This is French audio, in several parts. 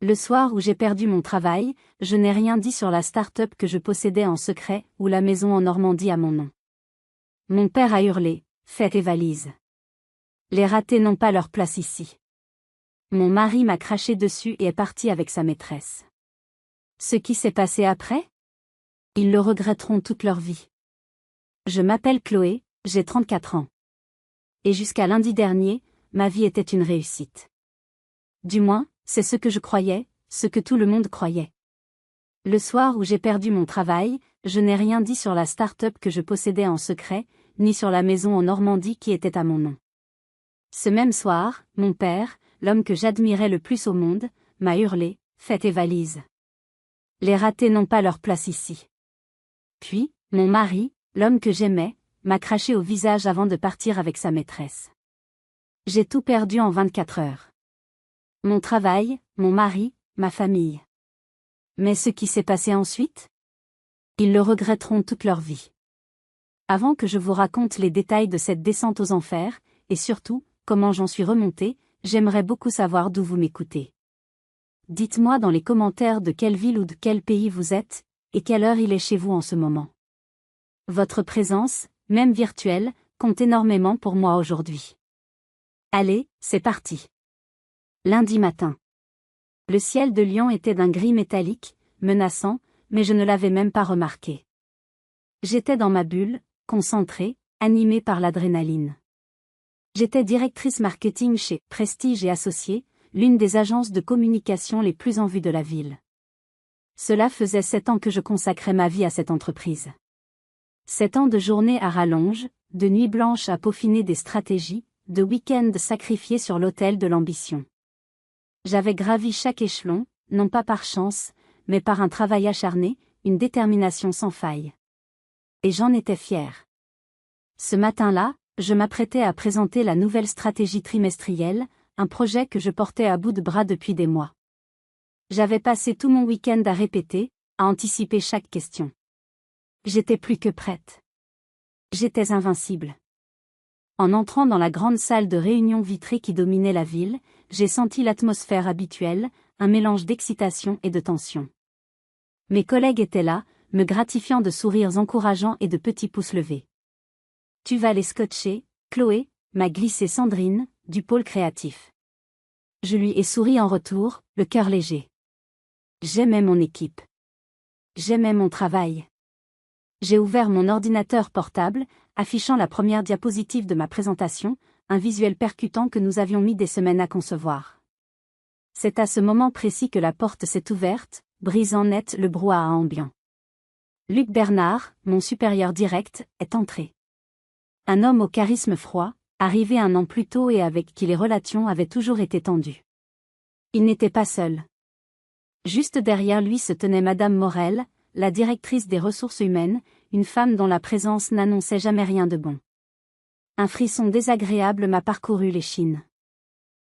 Le soir où j'ai perdu mon travail, je n'ai rien dit sur la start-up que je possédais en secret ou la maison en Normandie à mon nom. Mon père a hurlé, « Faites tes valises. Les ratés n'ont pas leur place ici. » Mon mari m'a craché dessus et est parti avec sa maîtresse. Ce qui s'est passé après? Ils le regretteront toute leur vie. Je m'appelle Chloé, j'ai 34 ans. Et jusqu'à lundi dernier, ma vie était une réussite. Du moins, c'est ce que je croyais, ce que tout le monde croyait. Le soir où j'ai perdu mon travail, je n'ai rien dit sur la start-up que je possédais en secret, ni sur la maison en Normandie qui était à mon nom. Ce même soir, mon père, l'homme que j'admirais le plus au monde, m'a hurlé, « Faites tes valises. Les ratés n'ont pas leur place ici. » Puis, mon mari, l'homme que j'aimais, m'a craché au visage avant de partir avec sa maîtresse. J'ai tout perdu en 24 heures. Mon travail, mon mari, ma famille. Mais ce qui s'est passé ensuite? Ils le regretteront toute leur vie. Avant que je vous raconte les détails de cette descente aux enfers, et surtout, comment j'en suis remonté, j'aimerais beaucoup savoir d'où vous m'écoutez. Dites-moi dans les commentaires de quelle ville ou de quel pays vous êtes, et quelle heure il est chez vous en ce moment. Votre présence, même virtuelle, compte énormément pour moi aujourd'hui. Allez, c'est parti. Lundi matin. Le ciel de Lyon était d'un gris métallique, menaçant, mais je ne l'avais même pas remarqué. J'étais dans ma bulle, concentrée, animée par l'adrénaline. J'étais directrice marketing chez Prestige et Associés, l'une des agences de communication les plus en vue de la ville. Cela faisait 7 ans que je consacrais ma vie à cette entreprise. 7 ans de journées à rallonge, de nuits blanches à peaufiner des stratégies, de week-ends sacrifiés sur l'autel de l'ambition. J'avais gravi chaque échelon, non pas par chance, mais par un travail acharné, une détermination sans faille. Et j'en étais fière. Ce matin-là, je m'apprêtais à présenter la nouvelle stratégie trimestrielle, un projet que je portais à bout de bras depuis des mois. J'avais passé tout mon week-end à répéter, à anticiper chaque question. J'étais plus que prête. J'étais invincible. En entrant dans la grande salle de réunion vitrée qui dominait la ville, j'ai senti l'atmosphère habituelle, un mélange d'excitation et de tension. Mes collègues étaient là, me gratifiant de sourires encourageants et de petits pouces levés. « Tu vas les scotcher, Chloé », m'a glissé Sandrine, du pôle créatif. Je lui ai souri en retour, le cœur léger. J'aimais mon équipe. J'aimais mon travail. J'ai ouvert mon ordinateur portable, affichant la première diapositive de ma présentation, un visuel percutant que nous avions mis des semaines à concevoir. C'est à ce moment précis que la porte s'est ouverte, brisant net le brouhaha ambiant. Luc Bernard, mon supérieur direct, est entré. Un homme au charisme froid, arrivé 1 an plus tôt et avec qui les relations avaient toujours été tendues. Il n'était pas seul. Juste derrière lui se tenait Madame Morel, la directrice des ressources humaines, une femme dont la présence n'annonçait jamais rien de bon. Un frisson désagréable m'a parcouru l'échine.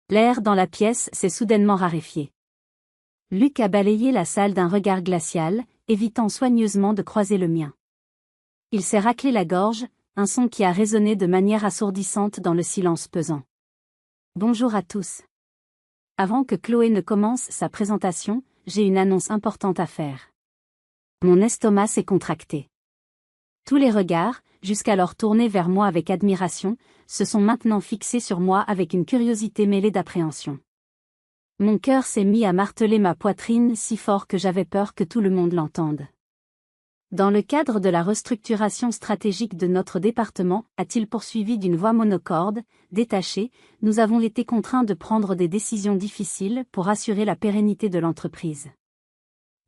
L'air dans la pièce s'est soudainement raréfié. Luc a balayé la salle d'un regard glacial, évitant soigneusement de croiser le mien. Il s'est raclé la gorge, un son qui a résonné de manière assourdissante dans le silence pesant. Bonjour à tous. Avant que Chloé ne commence sa présentation, j'ai une annonce importante à faire. Mon estomac s'est contracté. Tous les regards, jusqu'alors tournés vers moi avec admiration, se sont maintenant fixés sur moi avec une curiosité mêlée d'appréhension. Mon cœur s'est mis à marteler ma poitrine si fort que j'avais peur que tout le monde l'entende. Dans le cadre de la restructuration stratégique de notre département, a-t-il poursuivi d'une voix monocorde, détachée, nous avons été contraints de prendre des décisions difficiles pour assurer la pérennité de l'entreprise.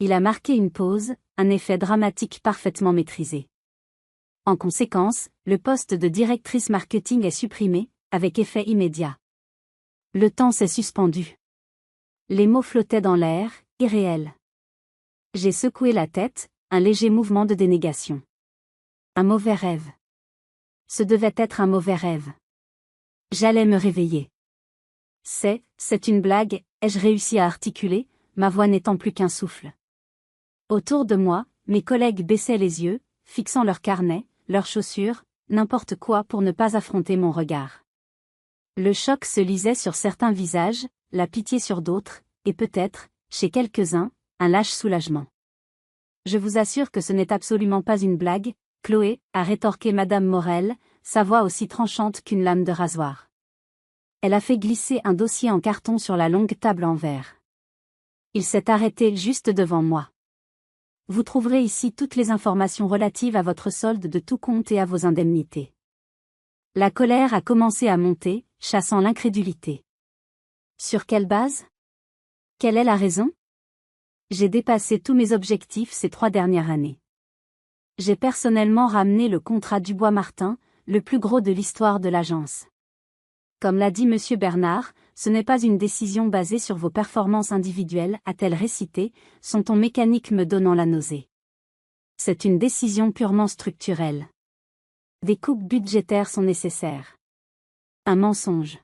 Il a marqué une pause, un effet dramatique parfaitement maîtrisé. En conséquence, le poste de directrice marketing est supprimé, avec effet immédiat. Le temps s'est suspendu. Les mots flottaient dans l'air, irréels. J'ai secoué la tête, un léger mouvement de dénégation. Un mauvais rêve. Ce devait être un mauvais rêve. J'allais me réveiller. C'est une blague, ai-je réussi à articuler, ma voix n'étant plus qu'un souffle. Autour de moi, mes collègues baissaient les yeux, fixant leurs carnets, leurs chaussures, n'importe quoi pour ne pas affronter mon regard. Le choc se lisait sur certains visages, la pitié sur d'autres, et peut-être, chez quelques-uns, un lâche soulagement. Je vous assure que ce n'est absolument pas une blague, Chloé, a rétorqué Madame Morel, sa voix aussi tranchante qu'une lame de rasoir. Elle a fait glisser un dossier en carton sur la longue table en verre. Il s'est arrêté juste devant moi. Vous trouverez ici toutes les informations relatives à votre solde de tout compte et à vos indemnités. La colère a commencé à monter, chassant l'incrédulité. Sur quelle base? Quelle est la raison? J'ai dépassé tous mes objectifs ces 3 dernières années. J'ai personnellement ramené le contrat Dubois-Martin, le plus gros de l'histoire de l'agence. Comme l'a dit Monsieur Bernard, ce n'est pas une décision basée sur vos performances individuelles, a-t-elle récité, son ton mécanique me donnant la nausée. C'est une décision purement structurelle. Des coupes budgétaires sont nécessaires. Un mensonge.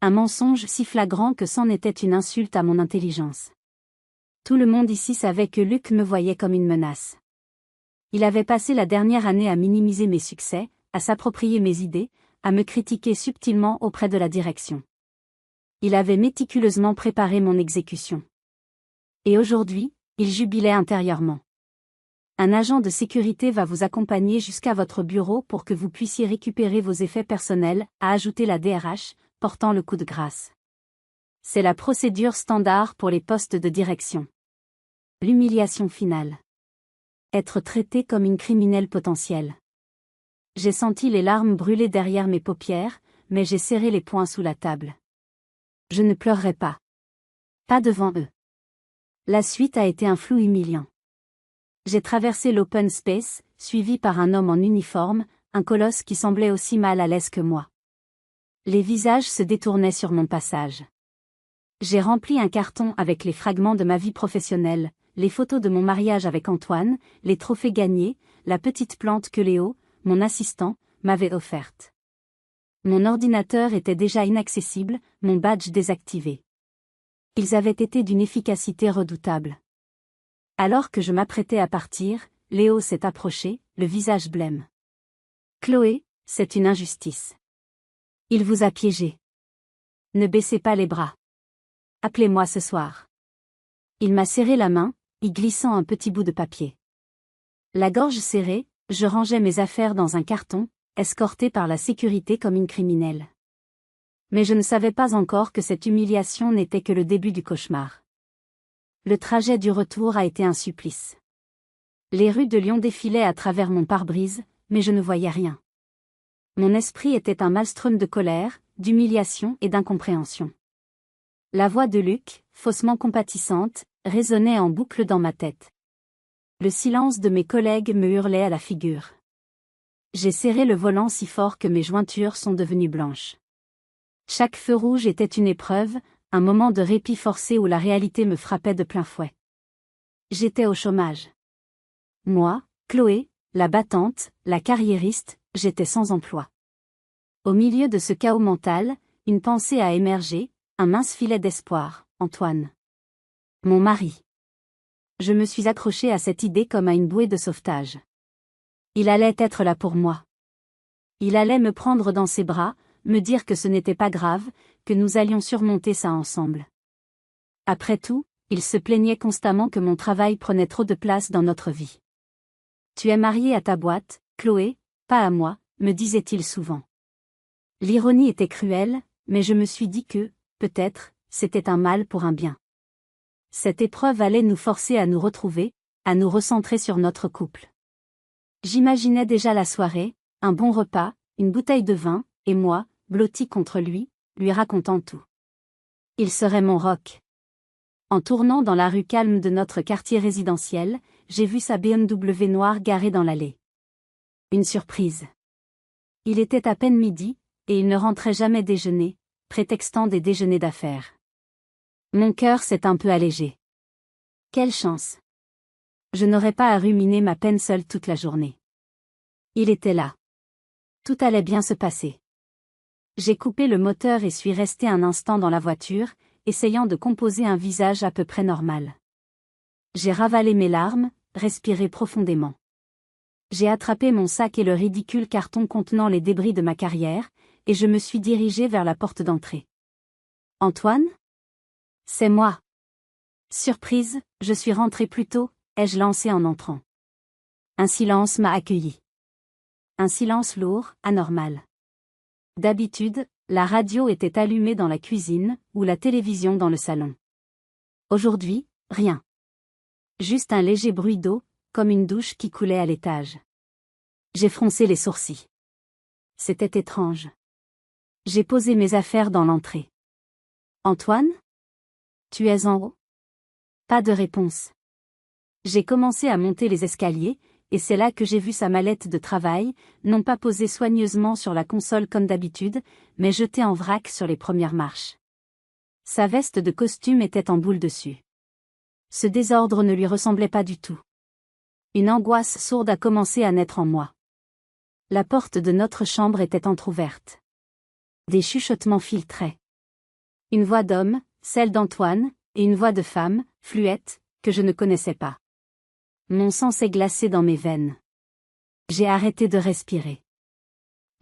Un mensonge si flagrant que c'en était une insulte à mon intelligence. Tout le monde ici savait que Luc me voyait comme une menace. Il avait passé la dernière année à minimiser mes succès, à s'approprier mes idées, à me critiquer subtilement auprès de la direction. Il avait méticuleusement préparé mon exécution. Et aujourd'hui, il jubilait intérieurement. Un agent de sécurité va vous accompagner jusqu'à votre bureau pour que vous puissiez récupérer vos effets personnels, a ajouté la DRH, portant le coup de grâce. C'est la procédure standard pour les postes de direction. L'humiliation finale. Être traité comme une criminelle potentielle. J'ai senti les larmes brûler derrière mes paupières, mais j'ai serré les poings sous la table. Je ne pleurerai pas. Pas devant eux. La suite a été un flou humiliant. J'ai traversé l'open space, suivi par un homme en uniforme, un colosse qui semblait aussi mal à l'aise que moi. Les visages se détournaient sur mon passage. J'ai rempli un carton avec les fragments de ma vie professionnelle, les photos de mon mariage avec Antoine, les trophées gagnés, la petite plante que Léo, mon assistant, m'avait offerte. Mon ordinateur était déjà inaccessible, mon badge désactivé. Ils avaient été d'une efficacité redoutable. Alors que je m'apprêtais à partir, Léo s'est approché, le visage blême. « Chloé, c'est une injustice. Il vous a piégé. Ne baissez pas les bras. Appelez-moi ce soir. » Il m'a serré la main, y glissant un petit bout de papier. La gorge serrée, je rangeais mes affaires dans un carton, escortée par la sécurité comme une criminelle. Mais je ne savais pas encore que cette humiliation n'était que le début du cauchemar. Le trajet du retour a été un supplice. Les rues de Lyon défilaient à travers mon pare-brise, mais je ne voyais rien. Mon esprit était un maelstrom de colère, d'humiliation et d'incompréhension. La voix de Luc, faussement compatissante, résonnait en boucle dans ma tête. Le silence de mes collègues me hurlait à la figure. J'ai serré le volant si fort que mes jointures sont devenues blanches. Chaque feu rouge était une épreuve, un moment de répit forcé où la réalité me frappait de plein fouet. J'étais au chômage. Moi, Chloé, la battante, la carriériste, j'étais sans emploi. Au milieu de ce chaos mental, une pensée a émergé, un mince filet d'espoir, Antoine. Mon mari. Je me suis accrochée à cette idée comme à une bouée de sauvetage. Il allait être là pour moi. Il allait me prendre dans ses bras, me dire que ce n'était pas grave, que nous allions surmonter ça ensemble. Après tout, il se plaignait constamment que mon travail prenait trop de place dans notre vie. « Tu es mariée à ta boîte, Chloé, pas à moi », me disait-il souvent. L'ironie était cruelle, mais je me suis dit que, peut-être, c'était un mal pour un bien. Cette épreuve allait nous forcer à nous retrouver, à nous recentrer sur notre couple. J'imaginais déjà la soirée, un bon repas, une bouteille de vin, et moi, blotti contre lui racontant tout. Il serait mon roc. En tournant dans la rue calme de notre quartier résidentiel, j'ai vu sa BMW noire garée dans l'allée. Une surprise. Il était à peine midi, et il ne rentrait jamais déjeuner, prétextant des déjeuners d'affaires. Mon cœur s'est un peu allégé. Quelle chance! Je n'aurais pas à ruminer ma peine seule toute la journée. Il était là. Tout allait bien se passer. J'ai coupé le moteur et suis resté un instant dans la voiture, essayant de composer un visage à peu près normal. J'ai ravalé mes larmes, respiré profondément. J'ai attrapé mon sac et le ridicule carton contenant les débris de ma carrière, et je me suis dirigé vers la porte d'entrée. « Antoine ? C'est moi. Surprise, je suis rentrée plus tôt, ai-je lancé en entrant. Un silence m'a accueilli. Un silence lourd, anormal. D'habitude, la radio était allumée dans la cuisine, ou la télévision dans le salon. Aujourd'hui, rien. Juste un léger bruit d'eau, comme une douche qui coulait à l'étage. J'ai froncé les sourcils. C'était étrange. J'ai posé mes affaires dans l'entrée. Antoine? Tu es en haut? Pas de réponse. J'ai commencé à monter les escaliers, et c'est là que j'ai vu sa mallette de travail, non pas posée soigneusement sur la console comme d'habitude, mais jetée en vrac sur les premières marches. Sa veste de costume était en boule dessus. Ce désordre ne lui ressemblait pas du tout. Une angoisse sourde a commencé à naître en moi. La porte de notre chambre était entr'ouverte. Des chuchotements filtraient. Une voix d'homme, celle d'Antoine, et une voix de femme, fluette, que je ne connaissais pas. Mon sang s'est glacé dans mes veines. J'ai arrêté de respirer.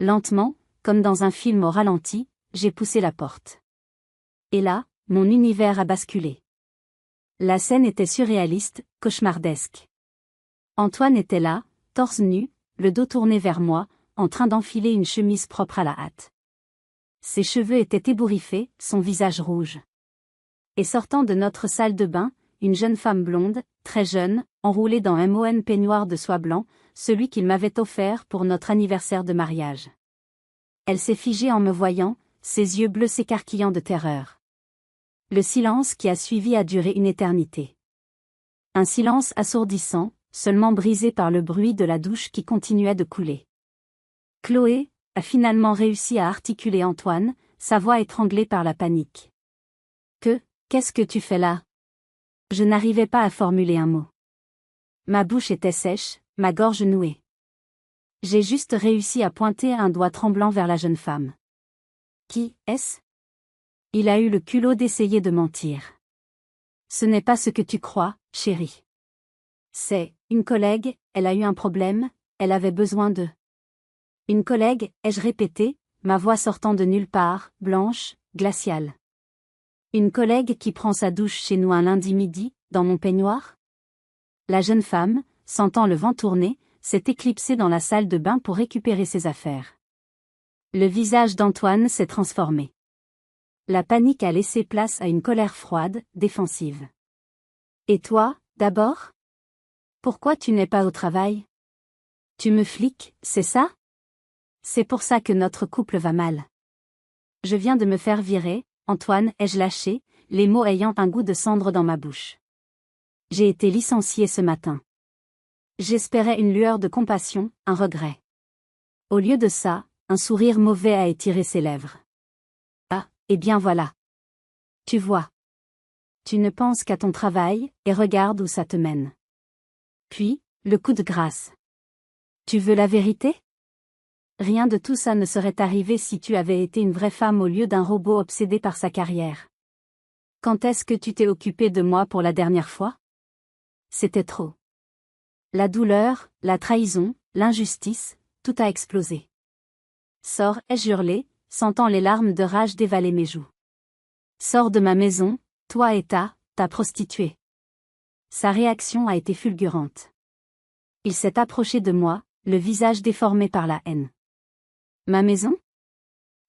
Lentement, comme dans un film au ralenti, j'ai poussé la porte. Et là, mon univers a basculé. La scène était surréaliste, cauchemardesque. Antoine était là, torse nu, le dos tourné vers moi, en train d'enfiler une chemise propre à la hâte. Ses cheveux étaient ébouriffés, son visage rouge. Et sortant de notre salle de bain, une jeune femme blonde, très jeune, enroulée dans un mohen peignoir de soie blanc, celui qu'il m'avait offert pour notre anniversaire de mariage. Elle s'est figée en me voyant, ses yeux bleus s'écarquillant de terreur. Le silence qui a suivi a duré une éternité. Un silence assourdissant, seulement brisé par le bruit de la douche qui continuait de couler. Chloé a finalement réussi à articuler Antoine, sa voix étranglée par la panique. Qu'est-ce que tu fais là? Je n'arrivais pas à formuler un mot. Ma bouche était sèche, ma gorge nouée. J'ai juste réussi à pointer un doigt tremblant vers la jeune femme. Qui est-ce? Il a eu le culot d'essayer de mentir. Ce n'est pas ce que tu crois, chérie. C'est une collègue, elle a eu un problème, elle avait besoin de... Une collègue, ai-je répété, ma voix sortant de nulle part, blanche, glaciale. Une collègue qui prend sa douche chez nous un lundi midi, dans mon peignoir? La jeune femme, sentant le vent tourner, s'est éclipsée dans la salle de bain pour récupérer ses affaires. Le visage d'Antoine s'est transformé. La panique a laissé place à une colère froide, défensive. Et toi, d'abord? Pourquoi tu n'es pas au travail? Tu me fliques, c'est ça? C'est pour ça que notre couple va mal. Je viens de me faire virer, Antoine, ai-je lâché, les mots ayant un goût de cendre dans ma bouche. J'ai été licenciée ce matin. J'espérais une lueur de compassion, un regret. Au lieu de ça, un sourire mauvais a étiré ses lèvres. Ah, eh bien voilà. Tu vois. Tu ne penses qu'à ton travail, et regarde où ça te mène. Puis, le coup de grâce. Tu veux la vérité? Rien de tout ça ne serait arrivé si tu avais été une vraie femme au lieu d'un robot obsédé par sa carrière. Quand est-ce que tu t'es occupée de moi pour la dernière fois? C'était trop. La douleur, la trahison, l'injustice, tout a explosé. Sors, ai-je hurlé, sentant les larmes de rage dévaler mes joues. Sors de ma maison, toi et ta prostituée. Sa réaction a été fulgurante. Il s'est approché de moi, le visage déformé par la haine. Ma maison?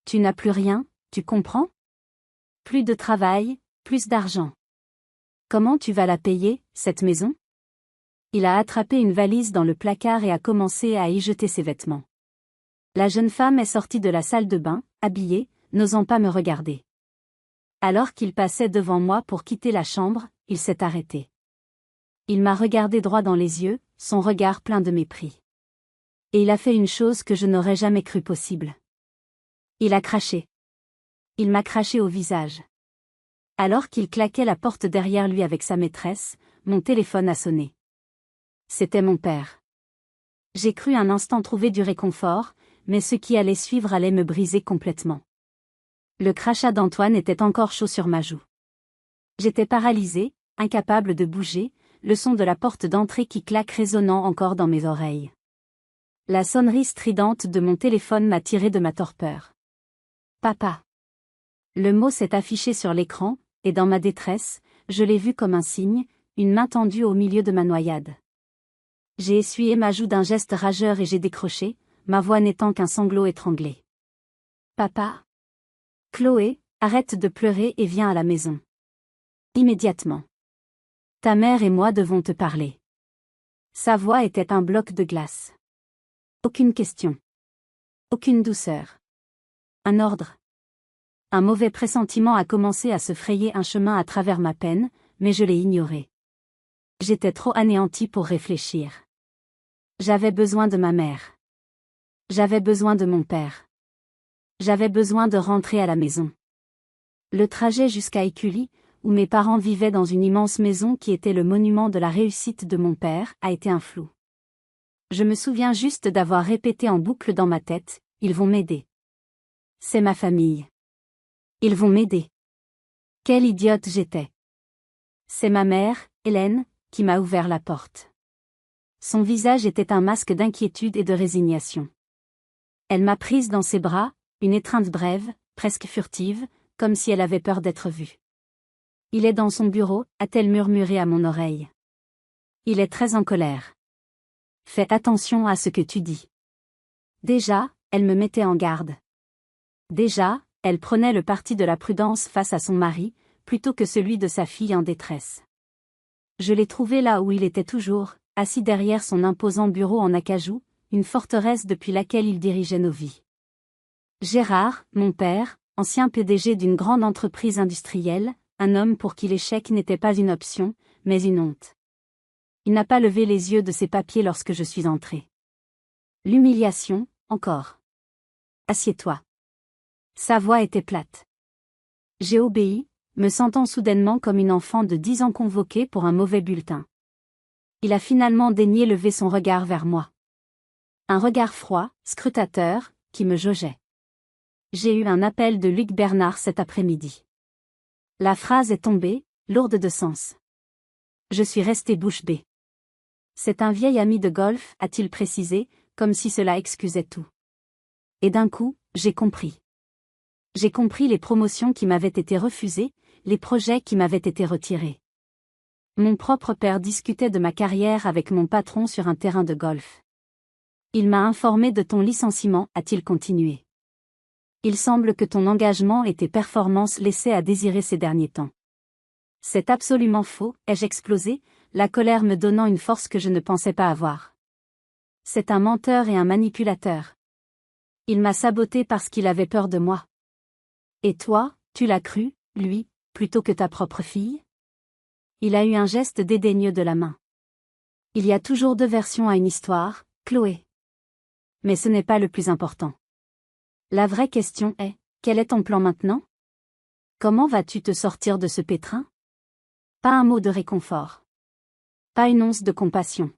Tu n'as plus rien, tu comprends? Plus de travail, plus d'argent. Comment tu vas la payer, cette maison? Il a attrapé une valise dans le placard et a commencé à y jeter ses vêtements. La jeune femme est sortie de la salle de bain, habillée, n'osant pas me regarder. Alors qu'il passait devant moi pour quitter la chambre, il s'est arrêté. Il m'a regardé droit dans les yeux, son regard plein de mépris. Et il a fait une chose que je n'aurais jamais cru possible. Il a craché. Il m'a craché au visage. Alors qu'il claquait la porte derrière lui avec sa maîtresse, mon téléphone a sonné. C'était mon père. J'ai cru un instant trouver du réconfort, mais ce qui allait suivre allait me briser complètement. Le crachat d'Antoine était encore chaud sur ma joue. J'étais paralysée, incapable de bouger, le son de la porte d'entrée qui claque résonnant encore dans mes oreilles. La sonnerie stridente de mon téléphone m'a tiré de ma torpeur. Papa. Le mot s'est affiché sur l'écran, et dans ma détresse, je l'ai vu comme un signe, une main tendue au milieu de ma noyade. J'ai essuyé ma joue d'un geste rageur et j'ai décroché, ma voix n'étant qu'un sanglot étranglé. Papa? Chloé, arrête de pleurer et viens à la maison. Immédiatement. Ta mère et moi devons te parler. Sa voix était un bloc de glace. Aucune question. Aucune douceur. Un ordre. Un mauvais pressentiment a commencé à se frayer un chemin à travers ma peine, mais je l'ai ignoré. J'étais trop anéanti pour réfléchir. J'avais besoin de ma mère. J'avais besoin de mon père. J'avais besoin de rentrer à la maison. Le trajet jusqu'à Écully, où mes parents vivaient dans une immense maison qui était le monument de la réussite de mon père, a été un flou. Je me souviens juste d'avoir répété en boucle dans ma tête, « Ils vont m'aider. C'est ma famille. Ils vont m'aider. » Quelle idiote j'étais. C'est ma mère, Hélène, qui m'a ouvert la porte. Son visage était un masque d'inquiétude et de résignation. Elle m'a prise dans ses bras, une étreinte brève, presque furtive, comme si elle avait peur d'être vue. « Il est dans son bureau », a-t-elle murmuré à mon oreille. « Il est très en colère. Fais attention à ce que tu dis. » Déjà, elle me mettait en garde. Déjà, elle prenait le parti de la prudence face à son mari, plutôt que celui de sa fille en détresse. Je l'ai trouvé là où il était toujours, assis derrière son imposant bureau en acajou, une forteresse depuis laquelle il dirigeait nos vies. Gérard, mon père, ancien PDG d'une grande entreprise industrielle, un homme pour qui l'échec n'était pas une option, mais une honte. Il n'a pas levé les yeux de ses papiers lorsque je suis entré. L'humiliation, encore. Assieds-toi. Sa voix était plate. J'ai obéi, me sentant soudainement comme une enfant de 10 ans convoquée pour un mauvais bulletin. Il a finalement daigné lever son regard vers moi. Un regard froid, scrutateur, qui me jaugeait. J'ai eu un appel de Luc Bernard cet après-midi. La phrase est tombée, lourde de sens. Je suis resté bouche bée. C'est un vieil ami de golf, a-t-il précisé, comme si cela excusait tout. Et d'un coup, j'ai compris. J'ai compris les promotions qui m'avaient été refusées, les projets qui m'avaient été retirés. Mon propre père discutait de ma carrière avec mon patron sur un terrain de golf. Il m'a informé de ton licenciement, a-t-il continué. Il semble que ton engagement et tes performances laissaient à désirer ces derniers temps. C'est absolument faux, ai-je explosé, la colère me donnant une force que je ne pensais pas avoir. C'est un menteur et un manipulateur. Il m'a saboté parce qu'il avait peur de moi. Et toi, tu l'as cru, lui, plutôt que ta propre fille? Il a eu un geste dédaigneux de la main. Il y a toujours deux versions à une histoire, Chloé. Mais ce n'est pas le plus important. La vraie question est, quel est ton plan maintenant? Comment vas-tu te sortir de ce pétrin? Pas un mot de réconfort. Pas une once de compassion.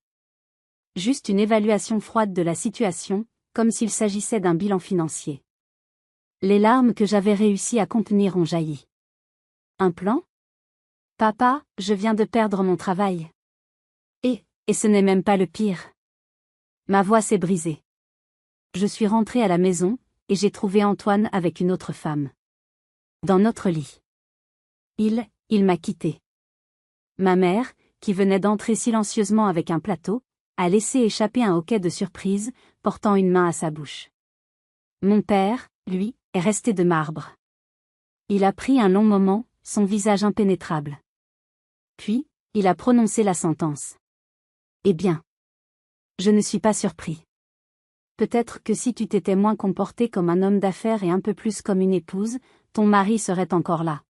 Juste une évaluation froide de la situation, comme s'il s'agissait d'un bilan financier. Les larmes que j'avais réussi à contenir ont jailli. Un plan? Papa, je viens de perdre mon travail. Et ce n'est même pas le pire. Ma voix s'est brisée. Je suis rentrée à la maison, et j'ai trouvé Antoine avec une autre femme. Dans notre lit. Il m'a quitté. Ma mère, qui venait d'entrer silencieusement avec un plateau, a laissé échapper un hoquet de surprise, portant une main à sa bouche. Mon père, lui, est resté de marbre. Il a pris un long moment, son visage impénétrable. Puis, il a prononcé la sentence. Eh bien. Je ne suis pas surpris. Peut-être que si tu t'étais moins comporté comme un homme d'affaires et un peu plus comme une épouse, ton mari serait encore là.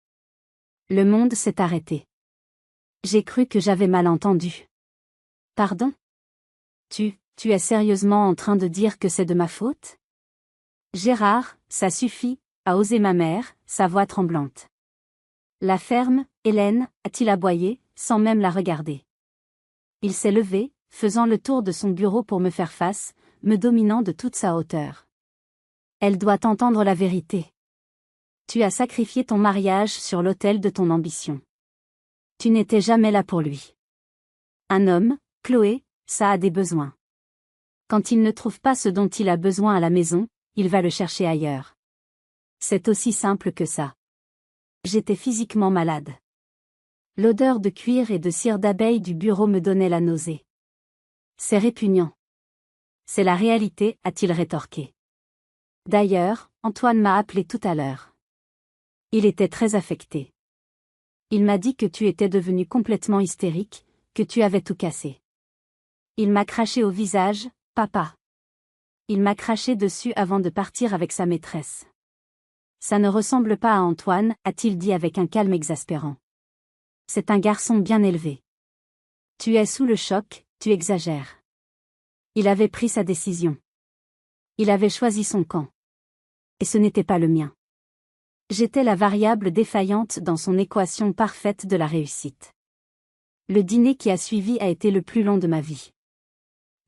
Le monde s'est arrêté. J'ai cru que j'avais mal entendu. Pardon? Tu es sérieusement en train de dire que c'est de ma faute? Gérard, ça suffit, a osé ma mère, sa voix tremblante. La ferme, Hélène, a-t-il aboyé, sans même la regarder. Il s'est levé, faisant le tour de son bureau pour me faire face, me dominant de toute sa hauteur. Elle doit entendre la vérité. Tu as sacrifié ton mariage sur l'autel de ton ambition. Tu n'étais jamais là pour lui. Un homme, Chloé, ça a des besoins. Quand il ne trouve pas ce dont il a besoin à la maison, il va le chercher ailleurs. C'est aussi simple que ça. J'étais physiquement malade. L'odeur de cuir et de cire d'abeille du bureau me donnait la nausée. C'est répugnant. C'est la réalité, a-t-il rétorqué. D'ailleurs, Antoine m'a appelé tout à l'heure. Il était très affecté. Il m'a dit que tu étais devenu complètement hystérique, que tu avais tout cassé. Il m'a craché au visage, papa. Il m'a craché dessus avant de partir avec sa maîtresse. Ça ne ressemble pas à Antoine, a-t-il dit avec un calme exaspérant. C'est un garçon bien élevé. Tu es sous le choc, tu exagères. Il avait pris sa décision. Il avait choisi son camp. Et ce n'était pas le mien. J'étais la variable défaillante dans son équation parfaite de la réussite. Le dîner qui a suivi a été le plus long de ma vie.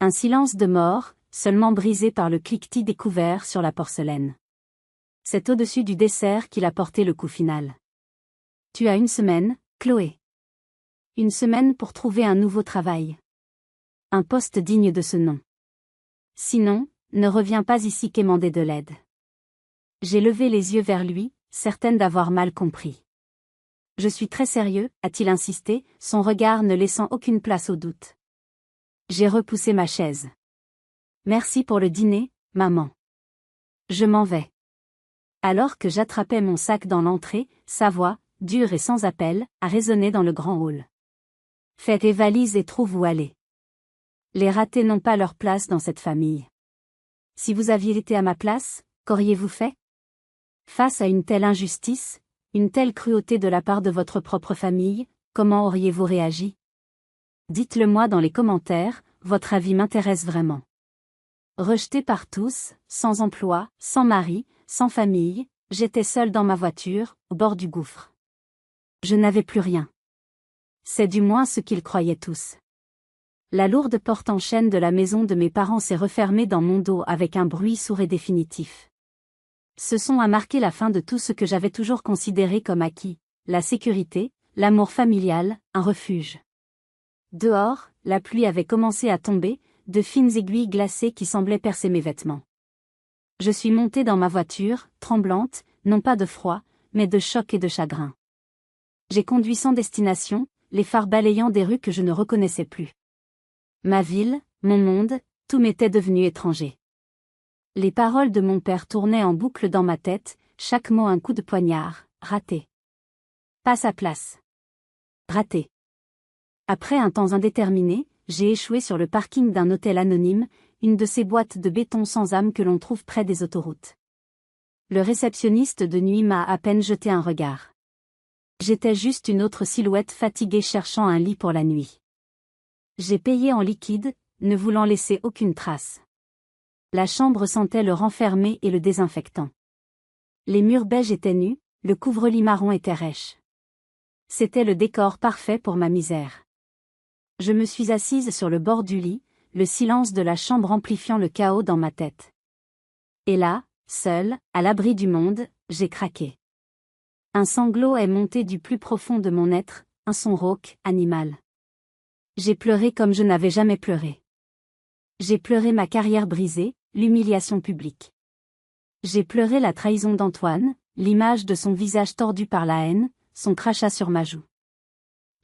Un silence de mort, seulement brisé par le cliquetis des couverts sur la porcelaine. C'est au-dessus du dessert qu'il a porté le coup final. Tu as une semaine, Chloé. Une semaine pour trouver un nouveau travail. Un poste digne de ce nom. Sinon, ne reviens pas ici quémander de l'aide. J'ai levé les yeux vers lui, certaine d'avoir mal compris. Je suis très sérieux, a-t-il insisté, son regard ne laissant aucune place au doute. J'ai repoussé ma chaise. Merci pour le dîner, maman. Je m'en vais. Alors que j'attrapais mon sac dans l'entrée, sa voix, dure et sans appel, a résonné dans le grand hall. Fais tes valises et trouve où aller. Les ratés n'ont pas leur place dans cette famille. Si vous aviez été à ma place, qu'auriez-vous fait? Face à une telle injustice, une telle cruauté de la part de votre propre famille, comment auriez-vous réagi? Dites-le moi dans les commentaires, votre avis m'intéresse vraiment. Rejetée par tous, sans emploi, sans mari, sans famille, j'étais seule dans ma voiture, au bord du gouffre. Je n'avais plus rien. C'est du moins ce qu'ils croyaient tous. La lourde porte en chêne de la maison de mes parents s'est refermée dans mon dos avec un bruit sourd et définitif. Ce son a marqué la fin de tout ce que j'avais toujours considéré comme acquis, la sécurité, l'amour familial, un refuge. Dehors, la pluie avait commencé à tomber, de fines aiguilles glacées qui semblaient percer mes vêtements. Je suis montée dans ma voiture, tremblante, non pas de froid, mais de choc et de chagrin. J'ai conduit sans destination, les phares balayant des rues que je ne reconnaissais plus. Ma ville, mon monde, tout m'était devenu étranger. Les paroles de mon père tournaient en boucle dans ma tête, chaque mot un coup de poignard, raté. Pas sa place. Raté. Après un temps indéterminé, j'ai échoué sur le parking d'un hôtel anonyme, une de ces boîtes de béton sans âme que l'on trouve près des autoroutes. Le réceptionniste de nuit m'a à peine jeté un regard. J'étais juste une autre silhouette fatiguée cherchant un lit pour la nuit. J'ai payé en liquide, ne voulant laisser aucune trace. La chambre sentait le renfermé et le désinfectant. Les murs beiges étaient nus, le couvre-lit marron était rêche. C'était le décor parfait pour ma misère. Je me suis assise sur le bord du lit, le silence de la chambre amplifiant le chaos dans ma tête. Et là, seule, à l'abri du monde, j'ai craqué. Un sanglot est monté du plus profond de mon être, un son rauque, animal. J'ai pleuré comme je n'avais jamais pleuré. J'ai pleuré ma carrière brisée, l'humiliation publique. J'ai pleuré la trahison d'Antoine, l'image de son visage tordu par la haine, son crachat sur ma joue.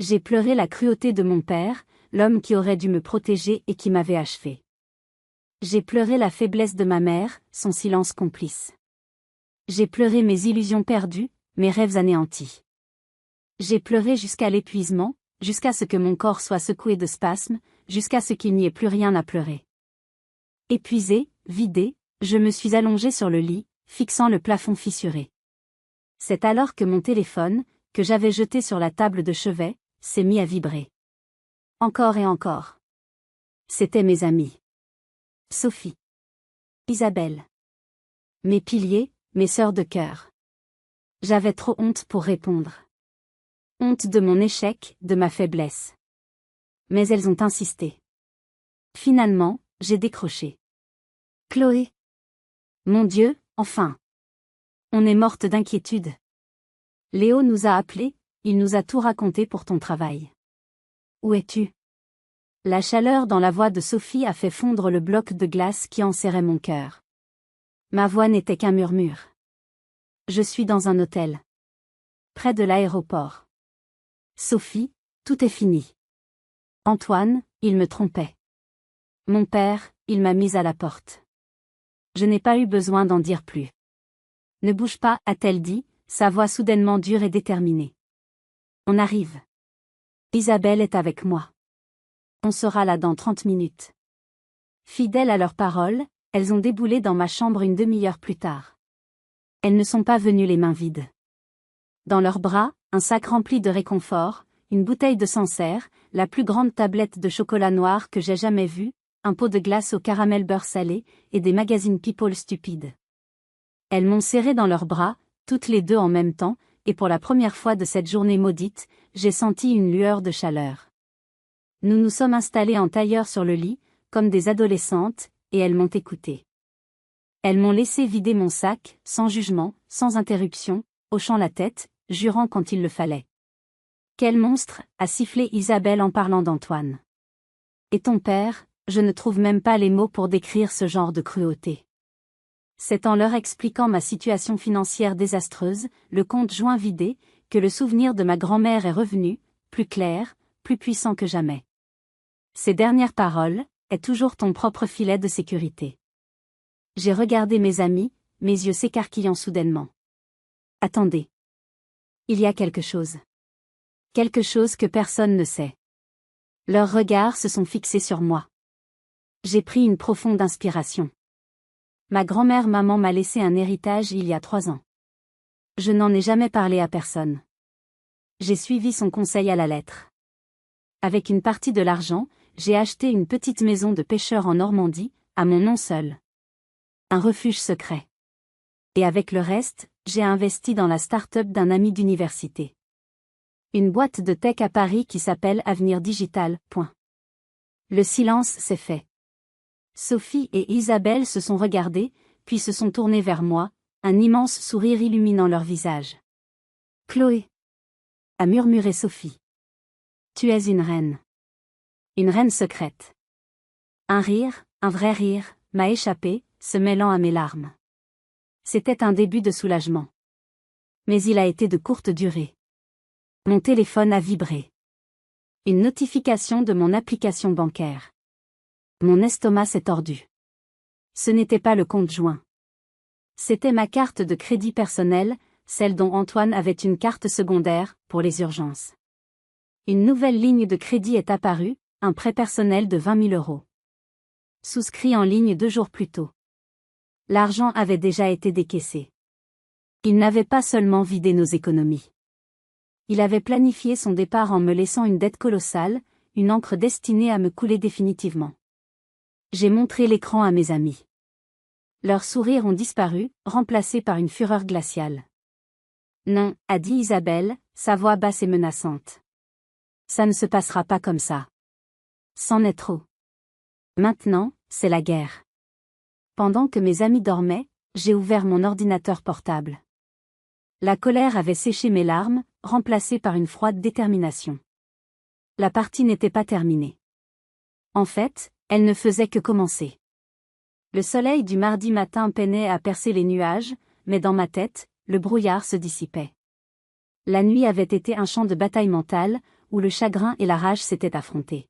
J'ai pleuré la cruauté de mon père, l'homme qui aurait dû me protéger et qui m'avait achevé. J'ai pleuré la faiblesse de ma mère, son silence complice. J'ai pleuré mes illusions perdues, mes rêves anéantis. J'ai pleuré jusqu'à l'épuisement, jusqu'à ce que mon corps soit secoué de spasmes, jusqu'à ce qu'il n'y ait plus rien à pleurer. Épuisé, vidé, je me suis allongée sur le lit, fixant le plafond fissuré. C'est alors que mon téléphone, que j'avais jeté sur la table de chevet, s'est mis à vibrer. Encore et encore. C'étaient mes amis. Sophie. Isabelle. Mes piliers, mes sœurs de cœur. J'avais trop honte pour répondre. Honte de mon échec, de ma faiblesse. Mais elles ont insisté. Finalement, j'ai décroché. Chloé. Mon Dieu, enfin. On est morte d'inquiétude. Léo nous a appelés, il nous a tout raconté pour ton travail. Où es-tu? La chaleur dans la voix de Sophie a fait fondre le bloc de glace qui enserrait mon cœur. Ma voix n'était qu'un murmure. Je suis dans un hôtel. Près de l'aéroport. Sophie, tout est fini. Antoine, il me trompait. Mon père, il m'a mise à la porte. Je n'ai pas eu besoin d'en dire plus. Ne bouge pas, a-t-elle dit, sa voix soudainement dure et déterminée. On arrive. Isabelle est avec moi. On sera là dans 30 minutes. Fidèles à leurs paroles, elles ont déboulé dans ma chambre une demi-heure plus tard. Elles ne sont pas venues les mains vides. Dans leurs bras, un sac rempli de réconfort, une bouteille de Sancerre, la plus grande tablette de chocolat noir que j'ai jamais vue, un pot de glace au caramel beurre salé, et des magazines People stupides. Elles m'ont serré dans leurs bras, toutes les deux en même temps, et pour la première fois de cette journée maudite, j'ai senti une lueur de chaleur. Nous nous sommes installés en tailleur sur le lit, comme des adolescentes, et elles m'ont écoutée. Elles m'ont laissé vider mon sac, sans jugement, sans interruption, hochant la tête, jurant quand il le fallait. Quel monstre, a sifflé Isabelle en parlant d'Antoine. Et ton père, je ne trouve même pas les mots pour décrire ce genre de cruauté. C'est en leur expliquant ma situation financière désastreuse, le compte joint vidé, que le souvenir de ma grand-mère est revenu, plus clair, plus puissant que jamais. Ces dernières paroles, est toujours ton propre filet de sécurité. J'ai regardé mes amis, mes yeux s'écarquillant soudainement. Attendez. Il y a quelque chose. Quelque chose que personne ne sait. Leurs regards se sont fixés sur moi. J'ai pris une profonde inspiration. Ma grand-mère maman m'a laissé un héritage il y a 3 ans. Je n'en ai jamais parlé à personne. J'ai suivi son conseil à la lettre. Avec une partie de l'argent, j'ai acheté une petite maison de pêcheur en Normandie, à mon nom seul. Un refuge secret. Et avec le reste, j'ai investi dans la start-up d'un ami d'université. Une boîte de tech à Paris qui s'appelle Avenir Digital. Le silence s'est fait. Sophie et Isabelle se sont regardées, puis se sont tournées vers moi, un immense sourire illuminant leur visage. Chloé, a murmuré Sophie. Tu es une reine. Une reine secrète. Un rire, un vrai rire, m'a échappé, se mêlant à mes larmes. C'était un début de soulagement. Mais il a été de courte durée. Mon téléphone a vibré. Une notification de mon application bancaire. Mon estomac s'est tordu. Ce n'était pas le compte joint. C'était ma carte de crédit personnelle, celle dont Antoine avait une carte secondaire, pour les urgences. Une nouvelle ligne de crédit est apparue, un prêt personnel de 20 000 €. Souscrit en ligne 2 jours plus tôt. L'argent avait déjà été décaissé. Il n'avait pas seulement vidé nos économies. Il avait planifié son départ en me laissant une dette colossale, une encre destinée à me couler définitivement. J'ai montré l'écran à mes amis. Leurs sourires ont disparu, remplacés par une fureur glaciale. Non, a dit Isabelle, sa voix basse et menaçante. Ça ne se passera pas comme ça. C'en est trop. Maintenant, c'est la guerre. Pendant que mes amis dormaient, j'ai ouvert mon ordinateur portable. La colère avait séché mes larmes, remplacées par une froide détermination. La partie n'était pas terminée. En fait, elle ne faisait que commencer. Le soleil du mardi matin peinait à percer les nuages, mais dans ma tête, le brouillard se dissipait. La nuit avait été un champ de bataille mentale, où le chagrin et la rage s'étaient affrontés.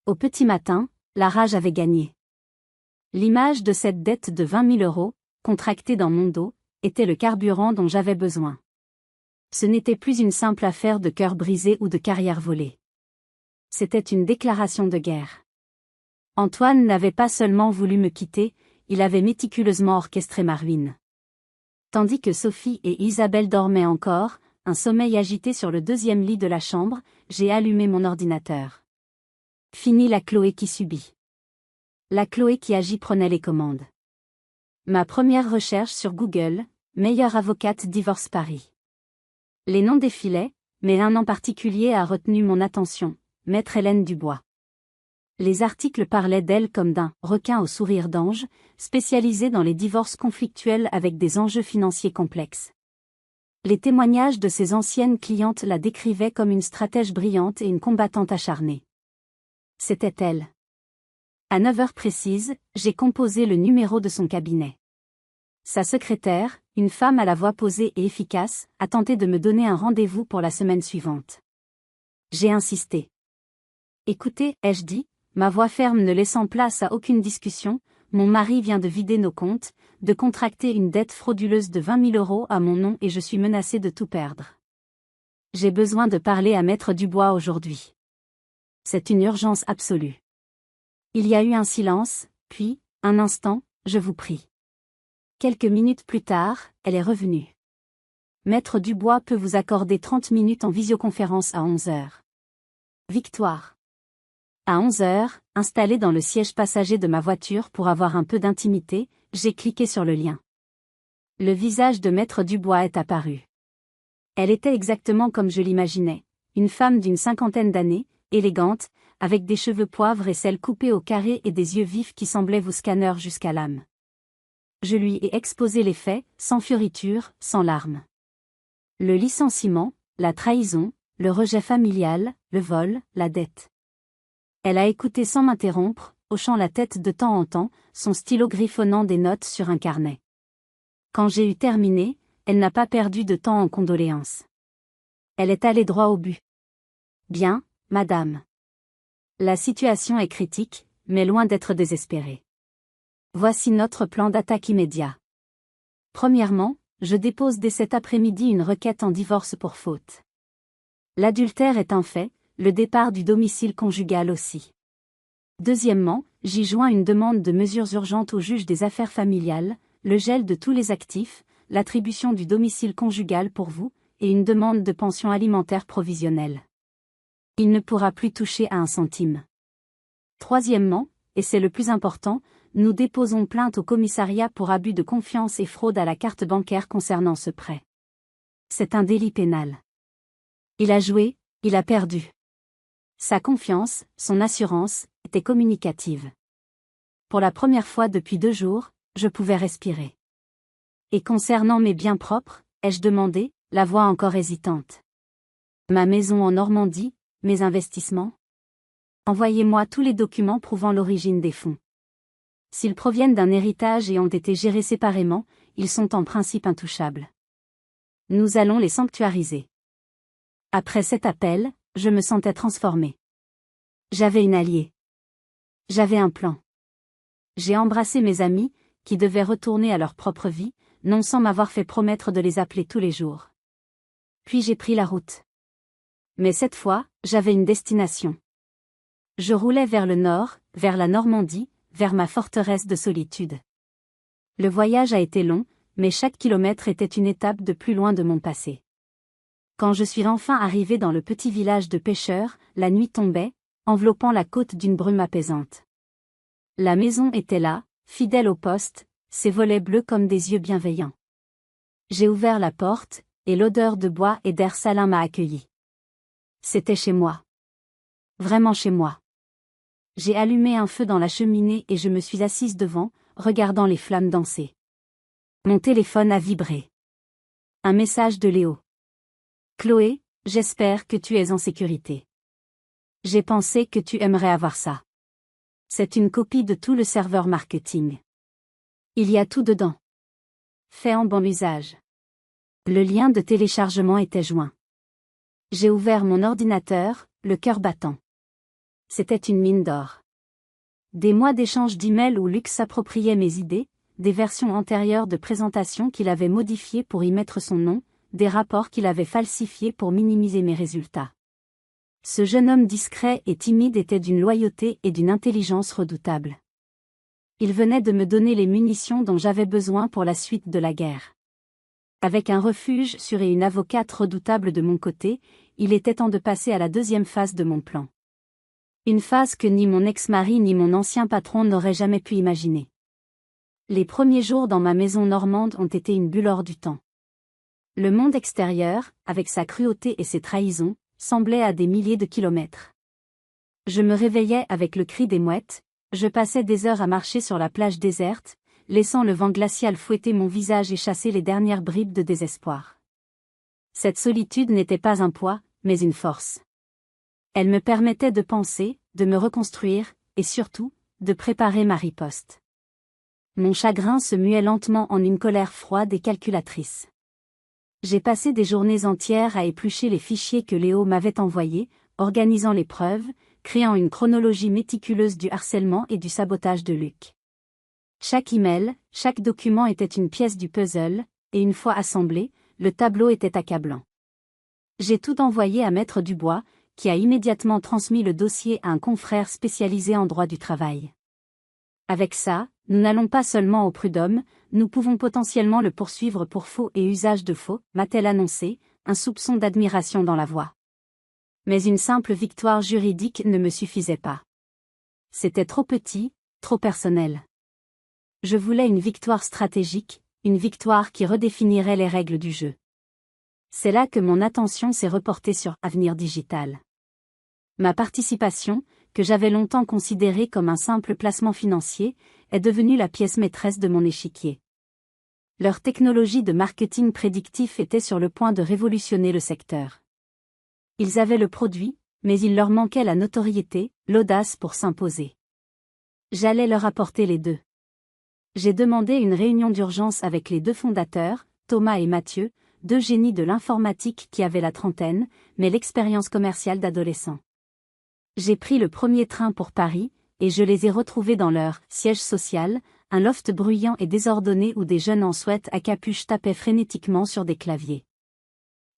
Au petit matin, la rage avait gagné. L'image de cette dette de 20 000 €, contractée dans mon dos, était le carburant dont j'avais besoin. Ce n'était plus une simple affaire de cœur brisé ou de carrière volée. C'était une déclaration de guerre. Antoine n'avait pas seulement voulu me quitter, il avait méticuleusement orchestré ma ruine. Tandis que Sophie et Isabelle dormaient encore, un sommeil agité sur le 2e lit de la chambre, j'ai allumé mon ordinateur. Fini la Chloé qui subit. La Chloé qui agit prenait les commandes. Ma première recherche sur Google, meilleure avocate divorce Paris. Les noms défilaient, mais un en particulier a retenu mon attention, Maître Hélène Dubois. Les articles parlaient d'elle comme d'un « requin au sourire d'ange », spécialisé dans les divorces conflictuels avec des enjeux financiers complexes. Les témoignages de ses anciennes clientes la décrivaient comme une stratège brillante et une combattante acharnée. C'était elle. À 9 heures précises, j'ai composé le numéro de son cabinet. Sa secrétaire, une femme à la voix posée et efficace, a tenté de me donner un rendez-vous pour la semaine suivante. J'ai insisté. Écoutez, ai-je dit, ma voix ferme ne laissant place à aucune discussion, mon mari vient de vider nos comptes, de contracter une dette frauduleuse de 20 000 € à mon nom et je suis menacée de tout perdre. J'ai besoin de parler à Maître Dubois aujourd'hui. C'est une urgence absolue. Il y a eu un silence, puis, un instant, je vous prie. Quelques minutes plus tard, elle est revenue. Maître Dubois peut vous accorder 30 minutes en visioconférence à 11 heures. Victoire. À 11 heures, installée dans le siège passager de ma voiture pour avoir un peu d'intimité, j'ai cliqué sur le lien. Le visage de Maître Dubois est apparu. Elle était exactement comme je l'imaginais, une femme d'une 50aine d'années, élégante, avec des cheveux poivre et cils coupés au carré et des yeux vifs qui semblaient vous scanner jusqu'à l'âme. Je lui ai exposé les faits, sans fioriture, sans larmes. Le licenciement, la trahison, le rejet familial, le vol, la dette. Elle a écouté sans m'interrompre, hochant la tête de temps en temps, son stylo griffonnant des notes sur un carnet. Quand j'ai eu terminé, elle n'a pas perdu de temps en condoléances. Elle est allée droit au but. Bien, madame. La situation est critique, mais loin d'être désespérée. Voici notre plan d'attaque immédiat. Premièrement, je dépose dès cet après-midi une requête en divorce pour faute. L'adultère est un fait, le départ du domicile conjugal aussi. Deuxièmement, j'y joins une demande de mesures urgentes au juge des affaires familiales, le gel de tous les actifs, l'attribution du domicile conjugal pour vous, et une demande de pension alimentaire provisionnelle. Il ne pourra plus toucher à un centime. Troisièmement, et c'est le plus important, nous déposons plainte au commissariat pour abus de confiance et fraude à la carte bancaire concernant ce prêt. C'est un délit pénal. Il a joué, il a perdu. Sa confiance, son assurance, était communicative. Pour la première fois depuis 2 jours, je pouvais respirer. Et concernant mes biens propres, ai-je demandé, la voix encore hésitante. Ma maison en Normandie, mes investissements? Envoyez-moi tous les documents prouvant l'origine des fonds. S'ils proviennent d'un héritage et ont été gérés séparément, ils sont en principe intouchables. Nous allons les sanctuariser. Après cet appel, je me sentais transformée. J'avais une alliée. J'avais un plan. J'ai embrassé mes amis, qui devaient retourner à leur propre vie, non sans m'avoir fait promettre de les appeler tous les jours. Puis j'ai pris la route. Mais cette fois, j'avais une destination. Je roulais vers le nord, vers la Normandie, vers ma forteresse de solitude. Le voyage a été long, mais chaque kilomètre était une étape de plus loin de mon passé. Quand je suis enfin arrivé dans le petit village de pêcheurs, la nuit tombait, enveloppant la côte d'une brume apaisante. La maison était là, fidèle au poste, ses volets bleus comme des yeux bienveillants. J'ai ouvert la porte, et l'odeur de bois et d'air salin m'a accueilli. C'était chez moi. Vraiment chez moi. J'ai allumé un feu dans la cheminée et je me suis assise devant, regardant les flammes danser. Mon téléphone a vibré. Un message de Léo. Chloé, j'espère que tu es en sécurité. J'ai pensé que tu aimerais avoir ça. C'est une copie de tout le serveur marketing. Il y a tout dedans. Fait en bon usage. Le lien de téléchargement était joint. J'ai ouvert mon ordinateur, le cœur battant. C'était une mine d'or. Des mois d'échanges d'emails où Luc s'appropriait mes idées, des versions antérieures de présentations qu'il avait modifiées pour y mettre son nom, des rapports qu'il avait falsifiés pour minimiser mes résultats. Ce jeune homme discret et timide était d'une loyauté et d'une intelligence redoutables. Il venait de me donner les munitions dont j'avais besoin pour la suite de la guerre. Avec un refuge sûr et une avocate redoutable de mon côté, il était temps de passer à la deuxième phase de mon plan. Une phase que ni mon ex-mari ni mon ancien patron n'auraient jamais pu imaginer. Les premiers jours dans ma maison normande ont été une bulle hors du temps. Le monde extérieur, avec sa cruauté et ses trahisons, semblait à des milliers de kilomètres. Je me réveillais avec le cri des mouettes, je passais des heures à marcher sur la plage déserte, laissant le vent glacial fouetter mon visage et chasser les dernières bribes de désespoir. Cette solitude n'était pas un poids, mais une force. Elle me permettait de penser, de me reconstruire, et surtout, de préparer ma riposte. Mon chagrin se muait lentement en une colère froide et calculatrice. J'ai passé des journées entières à éplucher les fichiers que Léo m'avait envoyés, organisant les preuves, créant une chronologie méticuleuse du harcèlement et du sabotage de Luc. Chaque email, chaque document était une pièce du puzzle, et une fois assemblé, le tableau était accablant. J'ai tout envoyé à Maître Dubois, qui a immédiatement transmis le dossier à un confrère spécialisé en droit du travail. Avec ça, nous n'allons pas seulement au prud'homme, nous pouvons potentiellement le poursuivre pour faux et usage de faux, m'a-t-elle annoncé, un soupçon d'admiration dans la voix. Mais une simple victoire juridique ne me suffisait pas. C'était trop petit, trop personnel. Je voulais une victoire stratégique, une victoire qui redéfinirait les règles du jeu. C'est là que mon attention s'est reportée sur Avenir Digital. Ma participation, que j'avais longtemps considérée comme un simple placement financier, est devenue la pièce maîtresse de mon échiquier. Leur technologie de marketing prédictif était sur le point de révolutionner le secteur. Ils avaient le produit, mais il leur manquait la notoriété, l'audace pour s'imposer. J'allais leur apporter les deux. J'ai demandé une réunion d'urgence avec les deux fondateurs, Thomas et Mathieu, deux génies de l'informatique qui avaient la trentaine, mais l'expérience commerciale d'adolescents. J'ai pris le premier train pour Paris, et je les ai retrouvés dans leur siège social, un loft bruyant et désordonné où des jeunes en sweat à capuche tapaient frénétiquement sur des claviers.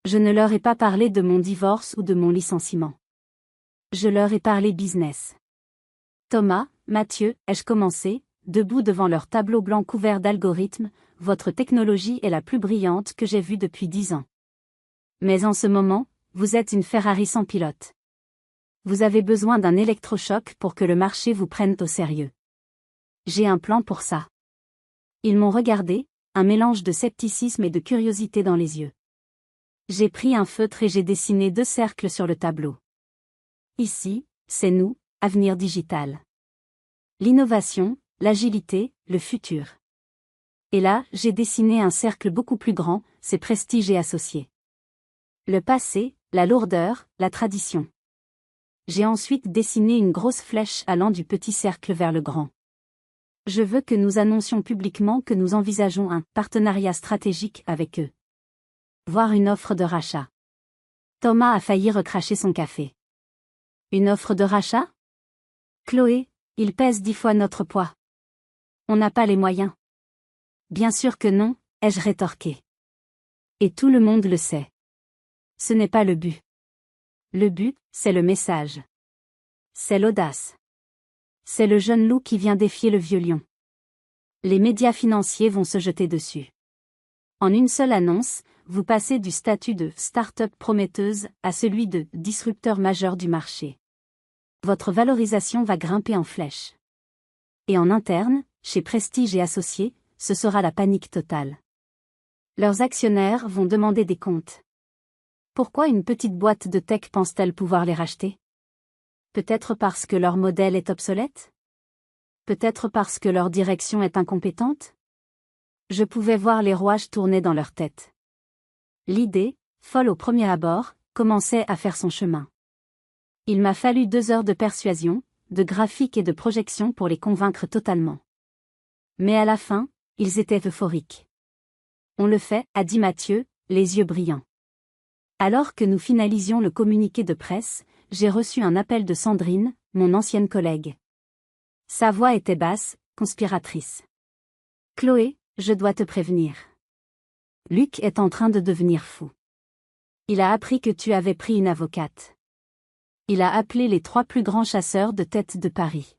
Je ne leur ai pas parlé de mon divorce ou de mon licenciement. Je leur ai parlé business. Thomas, Mathieu, ai-je commencé, debout devant leur tableau blanc couvert d'algorithmes, votre technologie est la plus brillante que j'ai vue depuis 10 ans. Mais en ce moment, vous êtes une Ferrari sans pilote. Vous avez besoin d'un électrochoc pour que le marché vous prenne au sérieux. J'ai un plan pour ça. Ils m'ont regardé, un mélange de scepticisme et de curiosité dans les yeux. J'ai pris un feutre et j'ai dessiné 2 cercles sur le tableau. Ici, c'est nous, Avenir Digital. L'innovation, l'agilité, le futur. Et là, j'ai dessiné un cercle beaucoup plus grand, c'est Prestige et Associés. Le passé, la lourdeur, la tradition. J'ai ensuite dessiné une grosse flèche allant du petit cercle vers le grand. Je veux que nous annoncions publiquement que nous envisageons un partenariat stratégique avec eux. Voire une offre de rachat. Thomas a failli recracher son café. Une offre de rachat? Chloé, il pèse 10 fois notre poids. On n'a pas les moyens. Bien sûr que non, ai-je rétorqué. Et tout le monde le sait. Ce n'est pas le but. Le but, c'est le message. C'est l'audace. C'est le jeune loup qui vient défier le vieux lion. Les médias financiers vont se jeter dessus. En une seule annonce, vous passez du statut de start-up prometteuse à celui de disrupteur majeur du marché. Votre valorisation va grimper en flèche. Et en interne, chez Prestige et Associés, ce sera la panique totale. Leurs actionnaires vont demander des comptes. Pourquoi une petite boîte de tech pense-t-elle pouvoir les racheter? Peut-être parce que leur modèle est obsolète? Peut-être parce que leur direction est incompétente? Je pouvais voir les rouages tourner dans leur tête. L'idée, folle au premier abord, commençait à faire son chemin. Il m'a fallu 2 heures de persuasion, de graphique et de projection pour les convaincre totalement. Mais à la fin, ils étaient euphoriques. On le fait, a dit Mathieu, les yeux brillants. Alors que nous finalisions le communiqué de presse, j'ai reçu un appel de Sandrine, mon ancienne collègue. Sa voix était basse, conspiratrice. Chloé, je dois te prévenir. Luc est en train de devenir fou. Il a appris que tu avais pris une avocate. Il a appelé les 3 plus grands chasseurs de tête de Paris.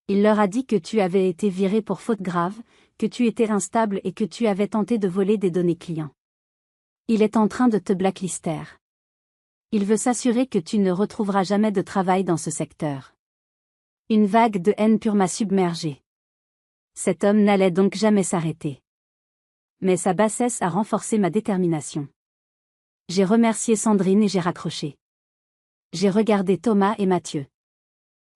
Il leur a dit que tu avais été viré pour faute grave, que tu étais instable et que tu avais tenté de voler des données clients. Il est en train de te blacklister. Il veut s'assurer que tu ne retrouveras jamais de travail dans ce secteur. Une vague de haine pure m'a submergé. Cet homme n'allait donc jamais s'arrêter. Mais sa bassesse a renforcé ma détermination. J'ai remercié Sandrine et j'ai raccroché. J'ai regardé Thomas et Mathieu.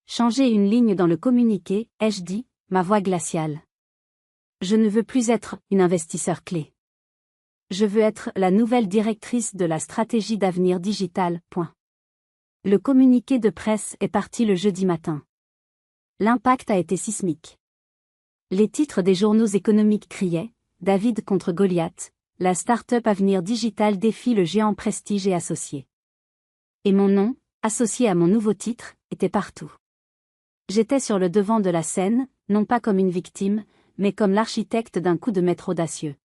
Changer une ligne dans le communiqué, ai-je dit, ma voix glaciale. Je ne veux plus être une investisseur clé. Je veux être la nouvelle directrice de la stratégie d'avenir digital. Le communiqué de presse est parti le jeudi matin. L'impact a été sismique. Les titres des journaux économiques criaient « David contre Goliath, la start-up Avenir Digital défie le géant Prestige et Associés ». Et mon nom, associé à mon nouveau titre, était partout. J'étais sur le devant de la scène, non pas comme une victime, mais comme l'architecte d'un coup de maître audacieux.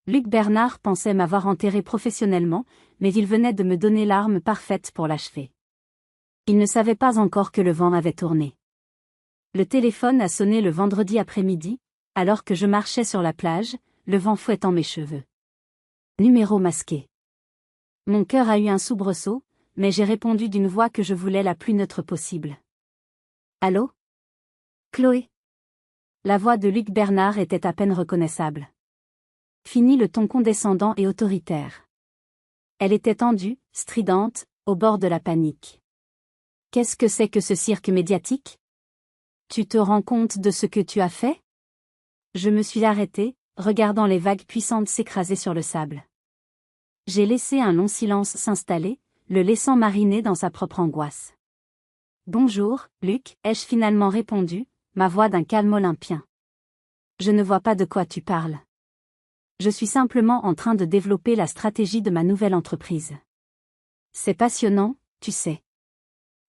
Luc Bernard pensait m'avoir enterré professionnellement, mais il venait de me donner l'arme parfaite pour l'achever. Il ne savait pas encore que le vent avait tourné. Le téléphone a sonné le vendredi après-midi, alors que je marchais sur la plage, le vent fouettant mes cheveux. Numéro masqué. Mon cœur a eu un soubresaut, mais j'ai répondu d'une voix que je voulais la plus neutre possible. Allô? Chloé? La voix de Luc Bernard était à peine reconnaissable. Fini le ton condescendant et autoritaire. Elle était tendue, stridente, au bord de la panique. Qu'est-ce que c'est que ce cirque médiatique? Tu te rends compte de ce que tu as fait? Je me suis arrêtée, regardant les vagues puissantes s'écraser sur le sable. J'ai laissé un long silence s'installer, le laissant mariner dans sa propre angoisse. Bonjour, Luc, ai-je finalement répondu, ma voix d'un calme olympien. Je ne vois pas de quoi tu parles. Je suis simplement en train de développer la stratégie de ma nouvelle entreprise. C'est passionnant, tu sais.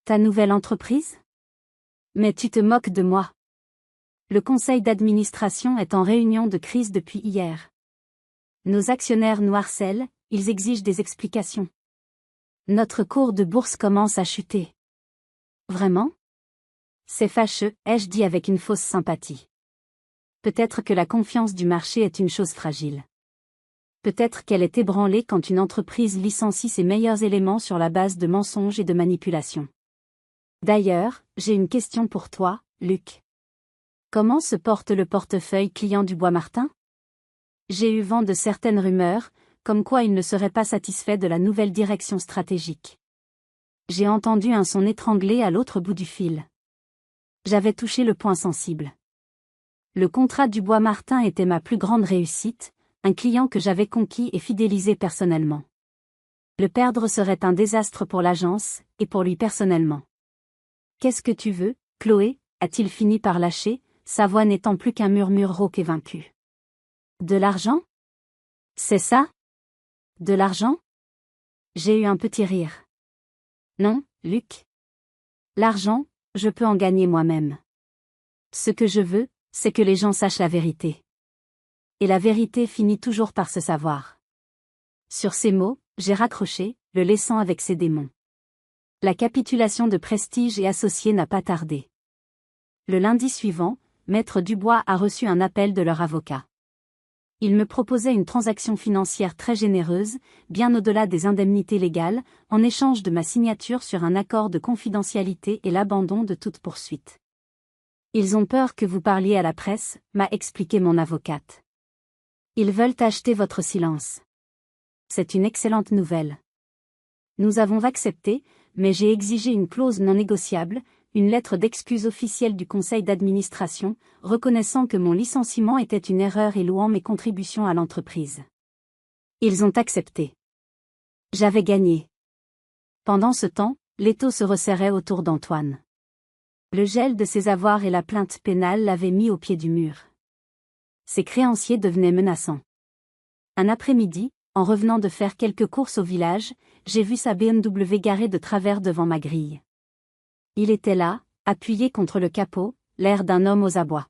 Ta nouvelle entreprise? Mais tu te moques de moi. Le conseil d'administration est en réunion de crise depuis hier. Nos actionnaires nous harcèlent, ils exigent des explications. Notre cours de bourse commence à chuter. Vraiment? C'est fâcheux, ai-je dit avec une fausse sympathie. Peut-être que la confiance du marché est une chose fragile. Peut-être qu'elle est ébranlée quand une entreprise licencie ses meilleurs éléments sur la base de mensonges et de manipulations. D'ailleurs, j'ai une question pour toi, Luc. Comment se porte le portefeuille client du Bois Martin? J'ai eu vent de certaines rumeurs, comme quoi il ne serait pas satisfait de la nouvelle direction stratégique. J'ai entendu un son étranglé à l'autre bout du fil. J'avais touché le point sensible. Le contrat du Bois Martin était ma plus grande réussite, un client que j'avais conquis et fidélisé personnellement. Le perdre serait un désastre pour l'agence, et pour lui personnellement. Qu'est-ce que tu veux, Chloé, a-t-il fini par lâcher, sa voix n'étant plus qu'un murmure rauque et vaincu. De l'argent? C'est ça? De l'argent? J'ai eu un petit rire. Non, Luc. L'argent, je peux en gagner moi-même. Ce que je veux, c'est que les gens sachent la vérité. Et la vérité finit toujours par se savoir. Sur ces mots, j'ai raccroché, le laissant avec ses démons. La capitulation de Prestige et Associés n'a pas tardé. Le lundi suivant, Maître Dubois a reçu un appel de leur avocat. Il me proposait une transaction financière très généreuse, bien au-delà des indemnités légales, en échange de ma signature sur un accord de confidentialité et l'abandon de toute poursuite. Ils ont peur que vous parliez à la presse, m'a expliqué mon avocate. Ils veulent acheter votre silence. C'est une excellente nouvelle. Nous avons accepté, mais j'ai exigé une clause non négociable, une lettre d'excuse officielle du conseil d'administration, reconnaissant que mon licenciement était une erreur et louant mes contributions à l'entreprise. Ils ont accepté. J'avais gagné. Pendant ce temps, l'étau se resserrait autour d'Antoine. Le gel de ses avoirs et la plainte pénale l'avaient mis au pied du mur. Ses créanciers devenaient menaçants. Un après-midi, en revenant de faire quelques courses au village, j'ai vu sa BMW garée de travers devant ma grille. Il était là, appuyé contre le capot, l'air d'un homme aux abois.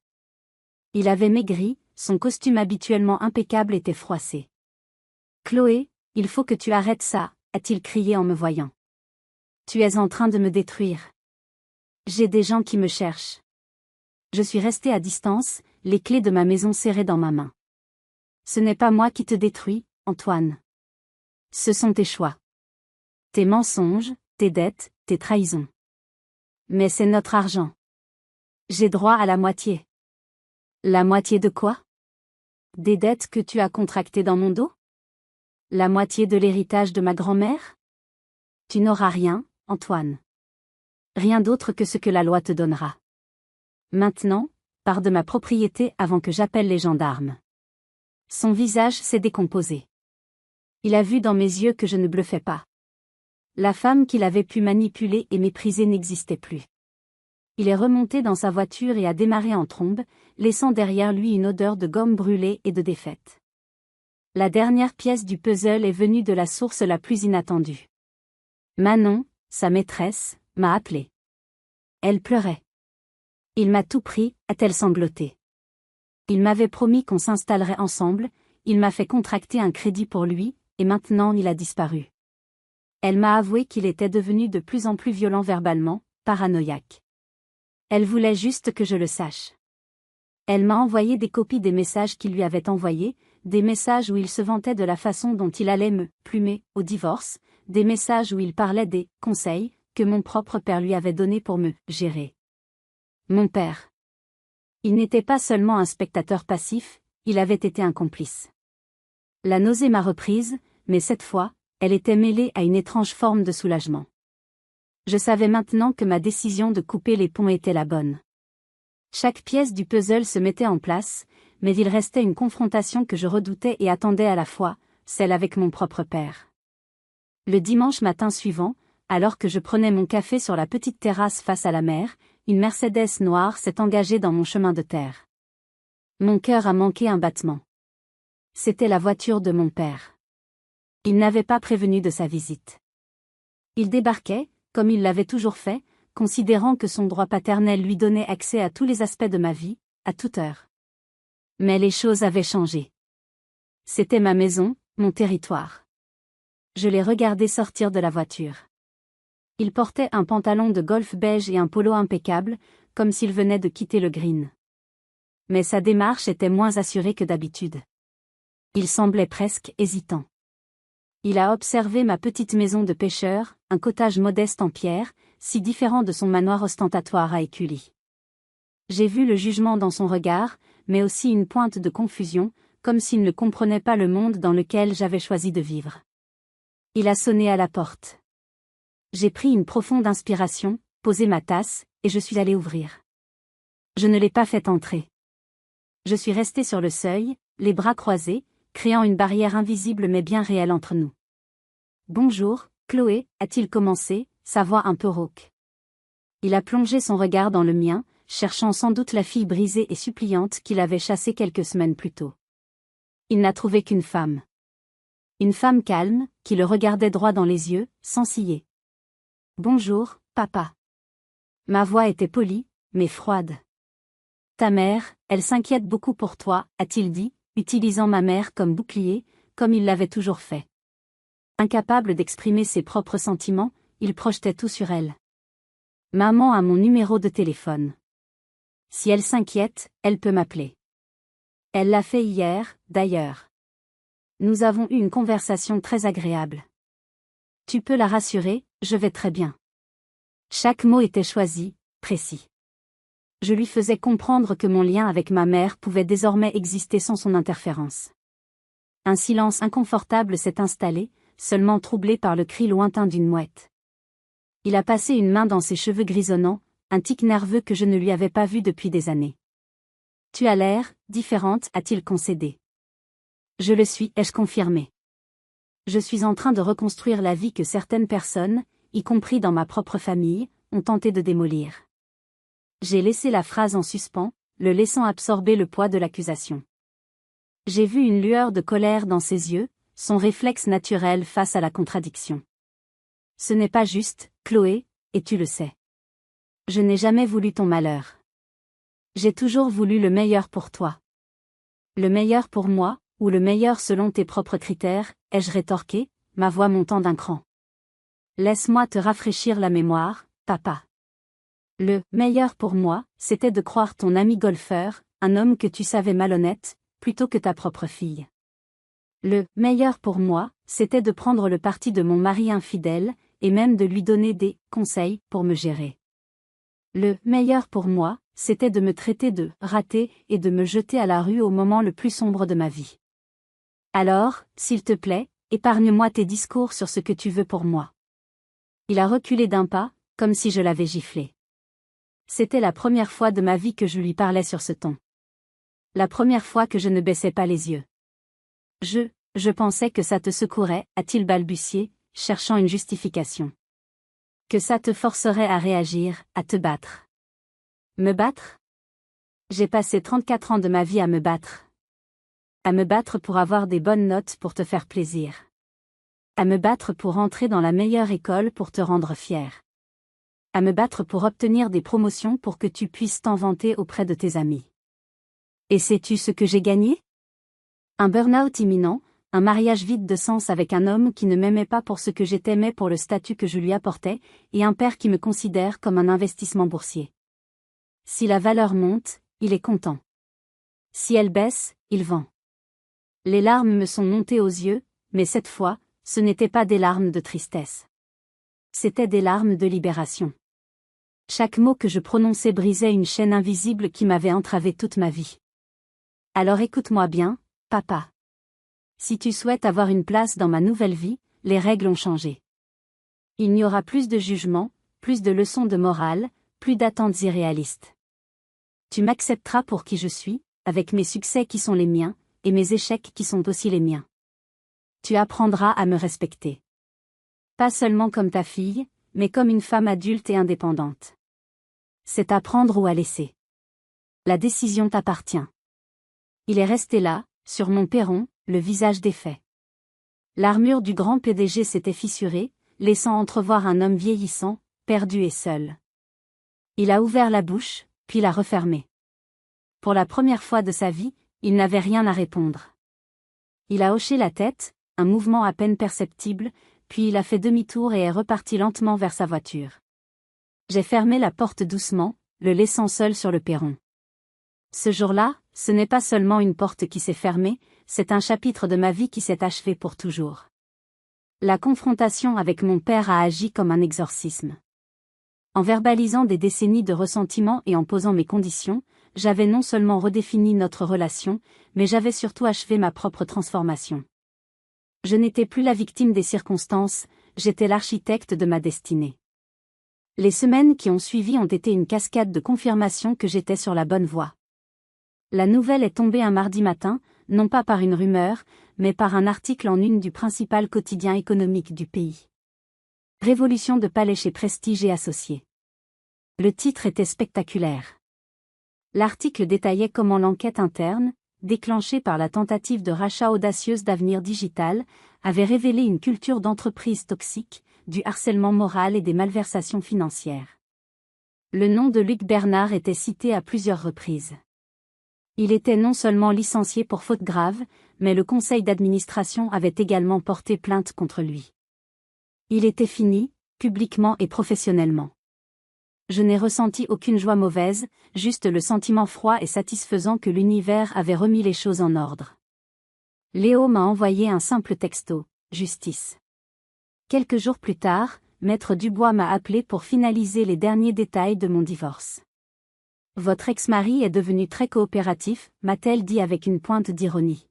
Il avait maigri, son costume habituellement impeccable était froissé. « Chloé, il faut que tu arrêtes ça », a-t-il crié en me voyant. « Tu es en train de me détruire. J'ai des gens qui me cherchent. » Je suis restée à distance, les clés de ma maison serrées dans ma main. « Ce n'est pas moi qui te détruis, Antoine. Ce sont tes choix. Tes mensonges, tes dettes, tes trahisons. Mais c'est notre argent. J'ai droit à la moitié. » La moitié de quoi? Des dettes que tu as contractées dans mon dos? La moitié de l'héritage de ma grand-mère? Tu n'auras rien, Antoine. Rien d'autre que ce que la loi te donnera. Maintenant, pars de ma propriété avant que j'appelle les gendarmes. Son visage s'est décomposé. Il a vu dans mes yeux que je ne bluffais pas. La femme qu'il avait pu manipuler et mépriser n'existait plus. Il est remonté dans sa voiture et a démarré en trombe, laissant derrière lui une odeur de gomme brûlée et de défaite. La dernière pièce du puzzle est venue de la source la plus inattendue. Manon, sa maîtresse, m'a appelé. Elle pleurait. Il m'a tout pris, a-t-elle sangloté. Il m'avait promis qu'on s'installerait ensemble, il m'a fait contracter un crédit pour lui, et maintenant il a disparu. Elle m'a avoué qu'il était devenu de plus en plus violent verbalement, paranoïaque. Elle voulait juste que je le sache. Elle m'a envoyé des copies des messages qu'il lui avait envoyés, des messages où il se vantait de la façon dont il allait me plumer au divorce, des messages où il parlait des conseils que mon propre père lui avait donnés pour me gérer. Mon père. Il n'était pas seulement un spectateur passif, il avait été un complice. La nausée m'a reprise, mais cette fois, elle était mêlée à une étrange forme de soulagement. Je savais maintenant que ma décision de couper les ponts était la bonne. Chaque pièce du puzzle se mettait en place, mais il restait une confrontation que je redoutais et attendais à la fois, celle avec mon propre père. Le dimanche matin suivant, alors que je prenais mon café sur la petite terrasse face à la mer, une Mercedes noire s'est engagée dans mon chemin de terre. Mon cœur a manqué un battement. C'était la voiture de mon père. Il n'avait pas prévenu de sa visite. Il débarquait, comme il l'avait toujours fait, considérant que son droit paternel lui donnait accès à tous les aspects de ma vie, à toute heure. Mais les choses avaient changé. C'était ma maison, mon territoire. Je l'ai regardé sortir de la voiture. Il portait un pantalon de golf beige et un polo impeccable, comme s'il venait de quitter le green. Mais sa démarche était moins assurée que d'habitude. Il semblait presque hésitant. Il a observé ma petite maison de pêcheur, un cottage modeste en pierre, si différent de son manoir ostentatoire à Écully. J'ai vu le jugement dans son regard, mais aussi une pointe de confusion, comme s'il ne comprenait pas le monde dans lequel j'avais choisi de vivre. Il a sonné à la porte. J'ai pris une profonde inspiration, posé ma tasse, et je suis allé ouvrir. Je ne l'ai pas fait entrer. Je suis resté sur le seuil, les bras croisés, créant une barrière invisible mais bien réelle entre nous. « Bonjour, Chloé » a-t-il commencé, sa voix un peu rauque. Il a plongé son regard dans le mien, cherchant sans doute la fille brisée et suppliante qu'il avait chassée quelques semaines plus tôt. Il n'a trouvé qu'une femme. Une femme calme, qui le regardait droit dans les yeux, sans ciller. « Bonjour, papa. » Ma voix était polie, mais froide. « Ta mère, elle s'inquiète beaucoup pour toi, a-t-il dit, utilisant ma mère comme bouclier, comme il l'avait toujours fait. Incapable d'exprimer ses propres sentiments, il projetait tout sur elle. Maman a mon numéro de téléphone. Si elle s'inquiète, elle peut m'appeler. Elle l'a fait hier, d'ailleurs. Nous avons eu une conversation très agréable. Tu peux la rassurer, je vais très bien. Chaque mot était choisi, précis. Je lui faisais comprendre que mon lien avec ma mère pouvait désormais exister sans son interférence. Un silence inconfortable s'est installé, seulement troublé par le cri lointain d'une mouette. Il a passé une main dans ses cheveux grisonnants, un tic nerveux que je ne lui avais pas vu depuis des années. Tu as l'air différente, a-t-il concédé. Je le suis, ai-je confirmé. Je suis en train de reconstruire la vie que certaines personnes, y compris dans ma propre famille, ont tenté de démolir. J'ai laissé la phrase en suspens, le laissant absorber le poids de l'accusation. J'ai vu une lueur de colère dans ses yeux, son réflexe naturel face à la contradiction. Ce n'est pas juste, Chloé, et tu le sais. Je n'ai jamais voulu ton malheur. J'ai toujours voulu le meilleur pour toi. Le meilleur pour moi, ou le meilleur selon tes propres critères, ai-je rétorqué, ma voix montant d'un cran. Laisse-moi te rafraîchir la mémoire, papa. Le meilleur pour moi, c'était de croire ton ami golfeur, un homme que tu savais malhonnête, plutôt que ta propre fille. Le meilleur pour moi, c'était de prendre le parti de mon mari infidèle, et même de lui donner des conseils pour me gérer. Le meilleur pour moi, c'était de me traiter de raté et de me jeter à la rue au moment le plus sombre de ma vie. Alors, s'il te plaît, épargne-moi tes discours sur ce que tu veux pour moi. Il a reculé d'un pas, comme si je l'avais giflé. C'était la première fois de ma vie que je lui parlais sur ce ton. La première fois que je ne baissais pas les yeux. Je pensais que ça te secourait, a-t-il balbutié, cherchant une justification. Que ça te forcerait à réagir, à te battre. Me battre? J'ai passé 34 ans de ma vie à me battre. À me battre pour avoir des bonnes notes pour te faire plaisir. À me battre pour entrer dans la meilleure école pour te rendre fier. À me battre pour obtenir des promotions pour que tu puisses t'en vanter auprès de tes amis. Et sais-tu ce que j'ai gagné? Un burn-out imminent, un mariage vide de sens avec un homme qui ne m'aimait pas pour ce que j'étais mais pour le statut que je lui apportais, et un père qui me considère comme un investissement boursier. Si la valeur monte, il est content. Si elle baisse, il vend. Les larmes me sont montées aux yeux, mais cette fois, ce n'étaient pas des larmes de tristesse. C'étaient des larmes de libération. Chaque mot que je prononçais brisait une chaîne invisible qui m'avait entravé toute ma vie. Alors écoute-moi bien, papa. Si tu souhaites avoir une place dans ma nouvelle vie, les règles ont changé. Il n'y aura plus de jugement, plus de leçons de morale, plus d'attentes irréalistes. Tu m'accepteras pour qui je suis, avec mes succès qui sont les miens, et mes échecs qui sont aussi les miens. Tu apprendras à me respecter. Pas seulement comme ta fille, mais comme une femme adulte et indépendante. C'est à prendre ou à laisser. La décision t'appartient. Il est resté là, sur mon perron, le visage défait. L'armure du grand PDG s'était fissurée, laissant entrevoir un homme vieillissant, perdu et seul. Il a ouvert la bouche, puis l'a refermée. Pour la première fois de sa vie, il n'avait rien à répondre. Il a hoché la tête, un mouvement à peine perceptible, puis il a fait demi-tour et est reparti lentement vers sa voiture. J'ai fermé la porte doucement, le laissant seul sur le perron. Ce jour-là, ce n'est pas seulement une porte qui s'est fermée, c'est un chapitre de ma vie qui s'est achevé pour toujours. La confrontation avec mon père a agi comme un exorcisme. En verbalisant des décennies de ressentiment et en posant mes conditions, j'avais non seulement redéfini notre relation, mais j'avais surtout achevé ma propre transformation. Je n'étais plus la victime des circonstances, j'étais l'architecte de ma destinée. Les semaines qui ont suivi ont été une cascade de confirmation que j'étais sur la bonne voie. La nouvelle est tombée un mardi matin, non pas par une rumeur, mais par un article en une du principal quotidien économique du pays. Révolution de palais chez Prestige et Associés. Le titre était spectaculaire. L'article détaillait comment l'enquête interne, déclenchée par la tentative de rachat audacieuse d'Avenir Digital, avait révélé une culture d'entreprise toxique, du harcèlement moral et des malversations financières. Le nom de Luc Bernard était cité à plusieurs reprises. Il était non seulement licencié pour faute grave, mais le conseil d'administration avait également porté plainte contre lui. Il était fini, publiquement et professionnellement. Je n'ai ressenti aucune joie mauvaise, juste le sentiment froid et satisfaisant que l'univers avait remis les choses en ordre. Léo m'a envoyé un simple texto, justice. Quelques jours plus tard, Maître Dubois m'a appelé pour finaliser les derniers détails de mon divorce. Votre ex-mari est devenu très coopératif, m'a-t-elle dit avec une pointe d'ironie.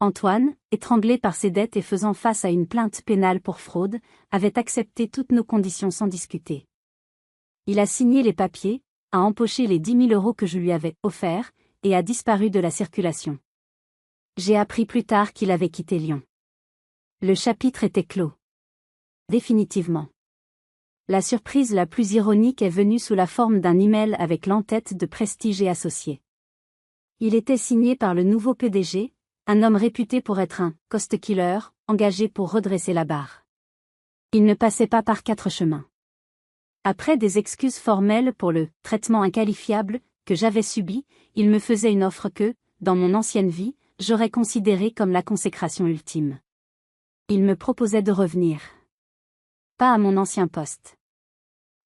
Antoine, étranglé par ses dettes et faisant face à une plainte pénale pour fraude, avait accepté toutes nos conditions sans discuter. Il a signé les papiers, a empoché les 10 000 € que je lui avais offerts, et a disparu de la circulation. J'ai appris plus tard qu'il avait quitté Lyon. Le chapitre était clos. Définitivement. La surprise la plus ironique est venue sous la forme d'un email avec l'entête de Prestige et Associés. Il était signé par le nouveau PDG, un homme réputé pour être un « cost killer », engagé pour redresser la barre. Il ne passait pas par 4 chemins. Après des excuses formelles pour le « traitement inqualifiable » que j'avais subi, il me faisait une offre que, dans mon ancienne vie, j'aurais considérée comme la consécration ultime. Il me proposait de revenir. Pas à mon ancien poste.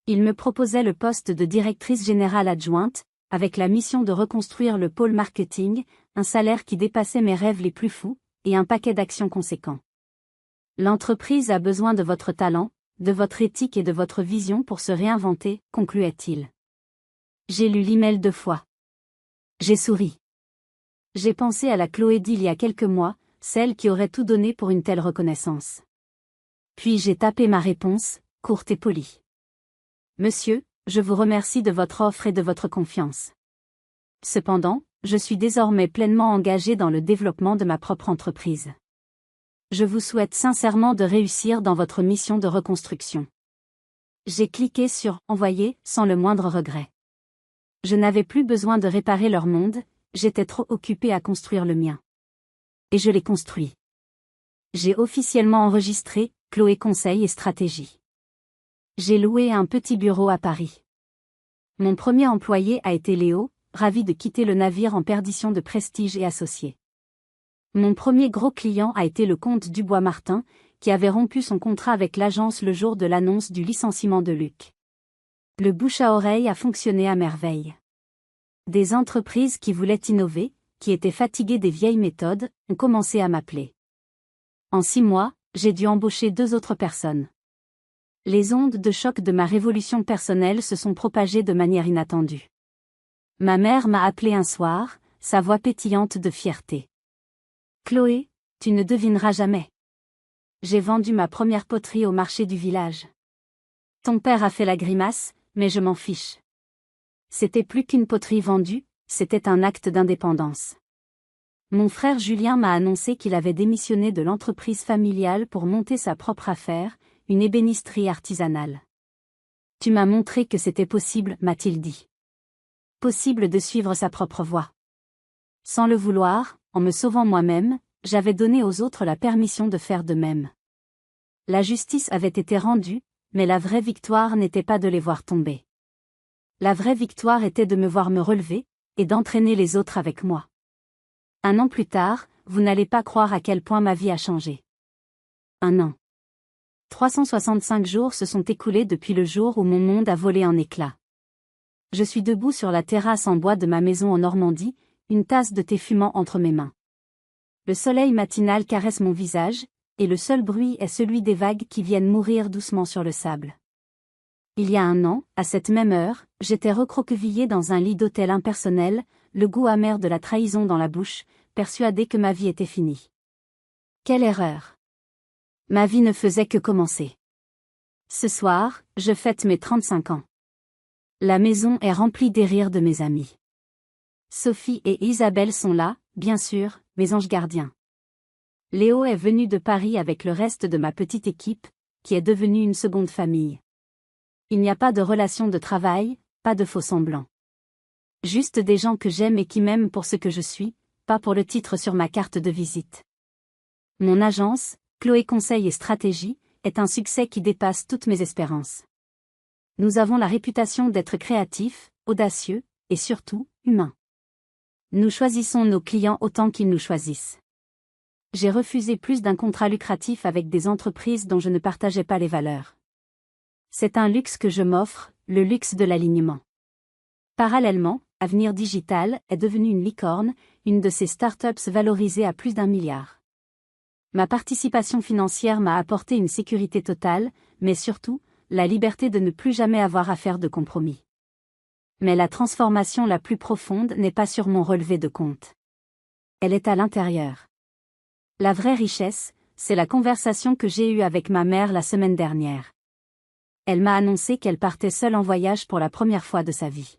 Il me proposait le poste de directrice générale adjointe, avec la mission de reconstruire le pôle marketing, un salaire qui dépassait mes rêves les plus fous, et un paquet d'actions conséquents. L'entreprise a besoin de votre talent, de votre éthique et de votre vision pour se réinventer, concluait-il. J'ai lu l'email 2 fois. J'ai souri. J'ai pensé à la Chloé d'il y a quelques mois, celle qui aurait tout donné pour une telle reconnaissance. Puis j'ai tapé ma réponse, courte et polie. Monsieur, je vous remercie de votre offre et de votre confiance. Cependant, je suis désormais pleinement engagé dans le développement de ma propre entreprise. Je vous souhaite sincèrement de réussir dans votre mission de reconstruction. J'ai cliqué sur « Envoyer » sans le moindre regret. Je n'avais plus besoin de réparer leur monde, j'étais trop occupé à construire le mien. Et je l'ai construit. J'ai officiellement enregistré Chloé Conseil et Stratégie. J'ai loué un petit bureau à Paris. Mon premier employé a été Léo, ravi de quitter le navire en perdition de Prestige et Associés. Mon premier gros client a été le comte Dubois-Martin, qui avait rompu son contrat avec l'agence le jour de l'annonce du licenciement de Luc. Le bouche à oreille a fonctionné à merveille. Des entreprises qui voulaient innover, qui étaient fatiguées des vieilles méthodes, ont commencé à m'appeler. En 6 mois, j'ai dû embaucher 2 autres personnes. Les ondes de choc de ma révolution personnelle se sont propagées de manière inattendue. Ma mère m'a appelé un soir, sa voix pétillante de fierté. « Chloé, tu ne devineras jamais. J'ai vendu ma première poterie au marché du village. » Ton père a fait la grimace, mais je m'en fiche. C'était plus qu'une poterie vendue, c'était un acte d'indépendance. Mon frère Julien m'a annoncé qu'il avait démissionné de l'entreprise familiale pour monter sa propre affaire, une ébénisterie artisanale. Tu m'as montré que c'était possible, m'a-t-il dit. Possible de suivre sa propre voie. Sans le vouloir, en me sauvant moi-même, j'avais donné aux autres la permission de faire de même. La justice avait été rendue, mais la vraie victoire n'était pas de les voir tomber. La vraie victoire était de me voir me relever, et d'entraîner les autres avec moi. 1 an plus tard, vous n'allez pas croire à quel point ma vie a changé. 1 an. 365 jours se sont écoulés depuis le jour où mon monde a volé en éclats. Je suis debout sur la terrasse en bois de ma maison en Normandie, une tasse de thé fumant entre mes mains. Le soleil matinal caresse mon visage, et le seul bruit est celui des vagues qui viennent mourir doucement sur le sable. Il y a 1 an, à cette même heure, j'étais recroquevillé dans un lit d'hôtel impersonnel, le goût amer de la trahison dans la bouche, persuadé que ma vie était finie. Quelle erreur! Ma vie ne faisait que commencer. Ce soir, je fête mes 35 ans. La maison est remplie des rires de mes amis. Sophie et Isabelle sont là, bien sûr, mes anges gardiens. Léo est venu de Paris avec le reste de ma petite équipe, qui est devenue une seconde famille. Il n'y a pas de relation de travail, pas de faux semblants. Juste des gens que j'aime et qui m'aiment pour ce que je suis, pas pour le titre sur ma carte de visite. Mon agence, Chloé Conseil et Stratégie, est un succès qui dépasse toutes mes espérances. Nous avons la réputation d'être créatifs, audacieux, et surtout, humains. Nous choisissons nos clients autant qu'ils nous choisissent. J'ai refusé plus d'un contrat lucratif avec des entreprises dont je ne partageais pas les valeurs. C'est un luxe que je m'offre, le luxe de l'alignement. Parallèlement, Avenir Digital est devenu une licorne, une de ces startups valorisées à plus d'1 milliard. Ma participation financière m'a apporté une sécurité totale, mais surtout, la liberté de ne plus jamais avoir à faire de compromis. Mais la transformation la plus profonde n'est pas sur mon relevé de compte. Elle est à l'intérieur. La vraie richesse, c'est la conversation que j'ai eue avec ma mère la semaine dernière. Elle m'a annoncé qu'elle partait seule en voyage pour la première fois de sa vie.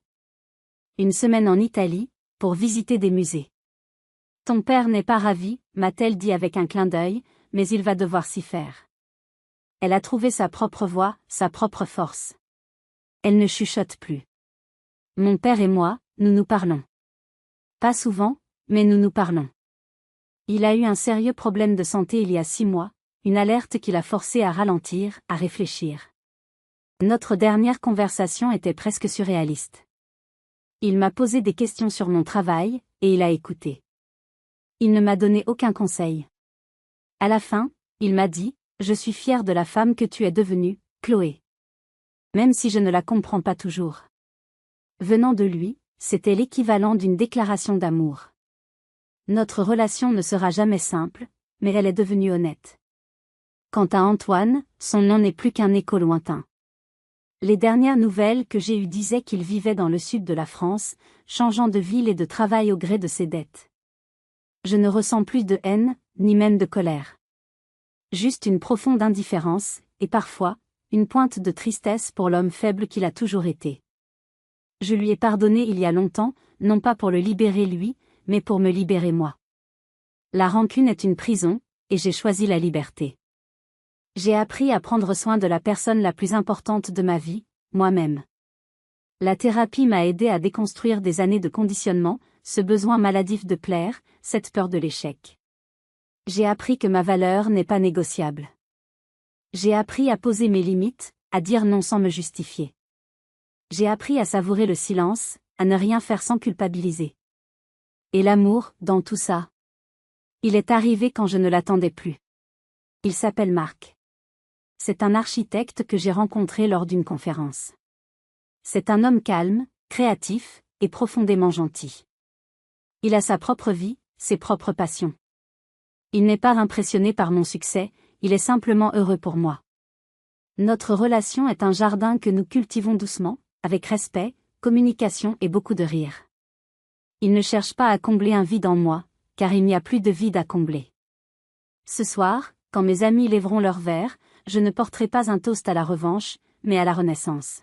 1 semaine en Italie, pour visiter des musées. Ton père n'est pas ravi, m'a-t-elle dit avec un clin d'œil, mais il va devoir s'y faire. Elle a trouvé sa propre voix, sa propre force. Elle ne chuchote plus. Mon père et moi, nous nous parlons. Pas souvent, mais nous nous parlons. Il a eu un sérieux problème de santé il y a 6 mois, une alerte qui l'a forcé à ralentir, à réfléchir. Notre dernière conversation était presque surréaliste. Il m'a posé des questions sur mon travail, et il a écouté. Il ne m'a donné aucun conseil. À la fin, il m'a dit, « Je suis fier de la femme que tu es devenue, Chloé. » Même si je ne la comprends pas toujours. Venant de lui, c'était l'équivalent d'une déclaration d'amour. Notre relation ne sera jamais simple, mais elle est devenue honnête. Quant à Antoine, son nom n'est plus qu'un écho lointain. Les dernières nouvelles que j'ai eues disaient qu'il vivait dans le sud de la France, changeant de ville et de travail au gré de ses dettes. Je ne ressens plus de haine, ni même de colère. Juste une profonde indifférence, et parfois, une pointe de tristesse pour l'homme faible qu'il a toujours été. Je lui ai pardonné il y a longtemps, non pas pour le libérer lui, mais pour me libérer moi. La rancune est une prison, et j'ai choisi la liberté. J'ai appris à prendre soin de la personne la plus importante de ma vie, moi-même. La thérapie m'a aidé à déconstruire des années de conditionnement, ce besoin maladif de plaire, cette peur de l'échec. J'ai appris que ma valeur n'est pas négociable. J'ai appris à poser mes limites, à dire non sans me justifier. J'ai appris à savourer le silence, à ne rien faire sans culpabiliser. Et l'amour, dans tout ça? Il est arrivé quand je ne l'attendais plus. Il s'appelle Marc. C'est un architecte que j'ai rencontré lors d'une conférence. C'est un homme calme, créatif, et profondément gentil. Il a sa propre vie, ses propres passions. Il n'est pas impressionné par mon succès, il est simplement heureux pour moi. Notre relation est un jardin que nous cultivons doucement, avec respect, communication et beaucoup de rire. Il ne cherche pas à combler un vide en moi, car il n'y a plus de vide à combler. Ce soir, quand mes amis lèveront leur verre, je ne porterai pas un toast à la revanche, mais à la renaissance.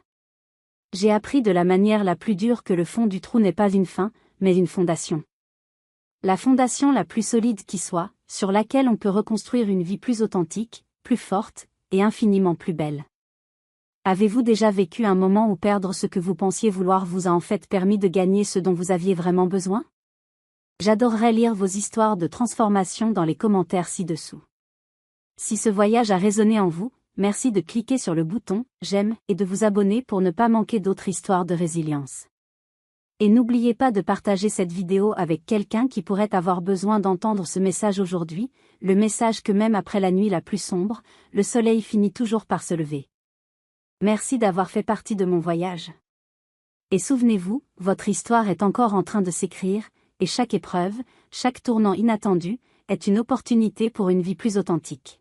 J'ai appris de la manière la plus dure que le fond du trou n'est pas une fin, mais une fondation. La fondation la plus solide qui soit, sur laquelle on peut reconstruire une vie plus authentique, plus forte, et infiniment plus belle. Avez-vous déjà vécu un moment où perdre ce que vous pensiez vouloir vous a en fait permis de gagner ce dont vous aviez vraiment besoin? J'adorerais lire vos histoires de transformation dans les commentaires ci-dessous. Si ce voyage a résonné en vous, merci de cliquer sur le bouton « J'aime » et de vous abonner pour ne pas manquer d'autres histoires de résilience. Et n'oubliez pas de partager cette vidéo avec quelqu'un qui pourrait avoir besoin d'entendre ce message aujourd'hui, le message que même après la nuit la plus sombre, le soleil finit toujours par se lever. Merci d'avoir fait partie de mon voyage. Et souvenez-vous, votre histoire est encore en train de s'écrire, et chaque épreuve, chaque tournant inattendu, est une opportunité pour une vie plus authentique.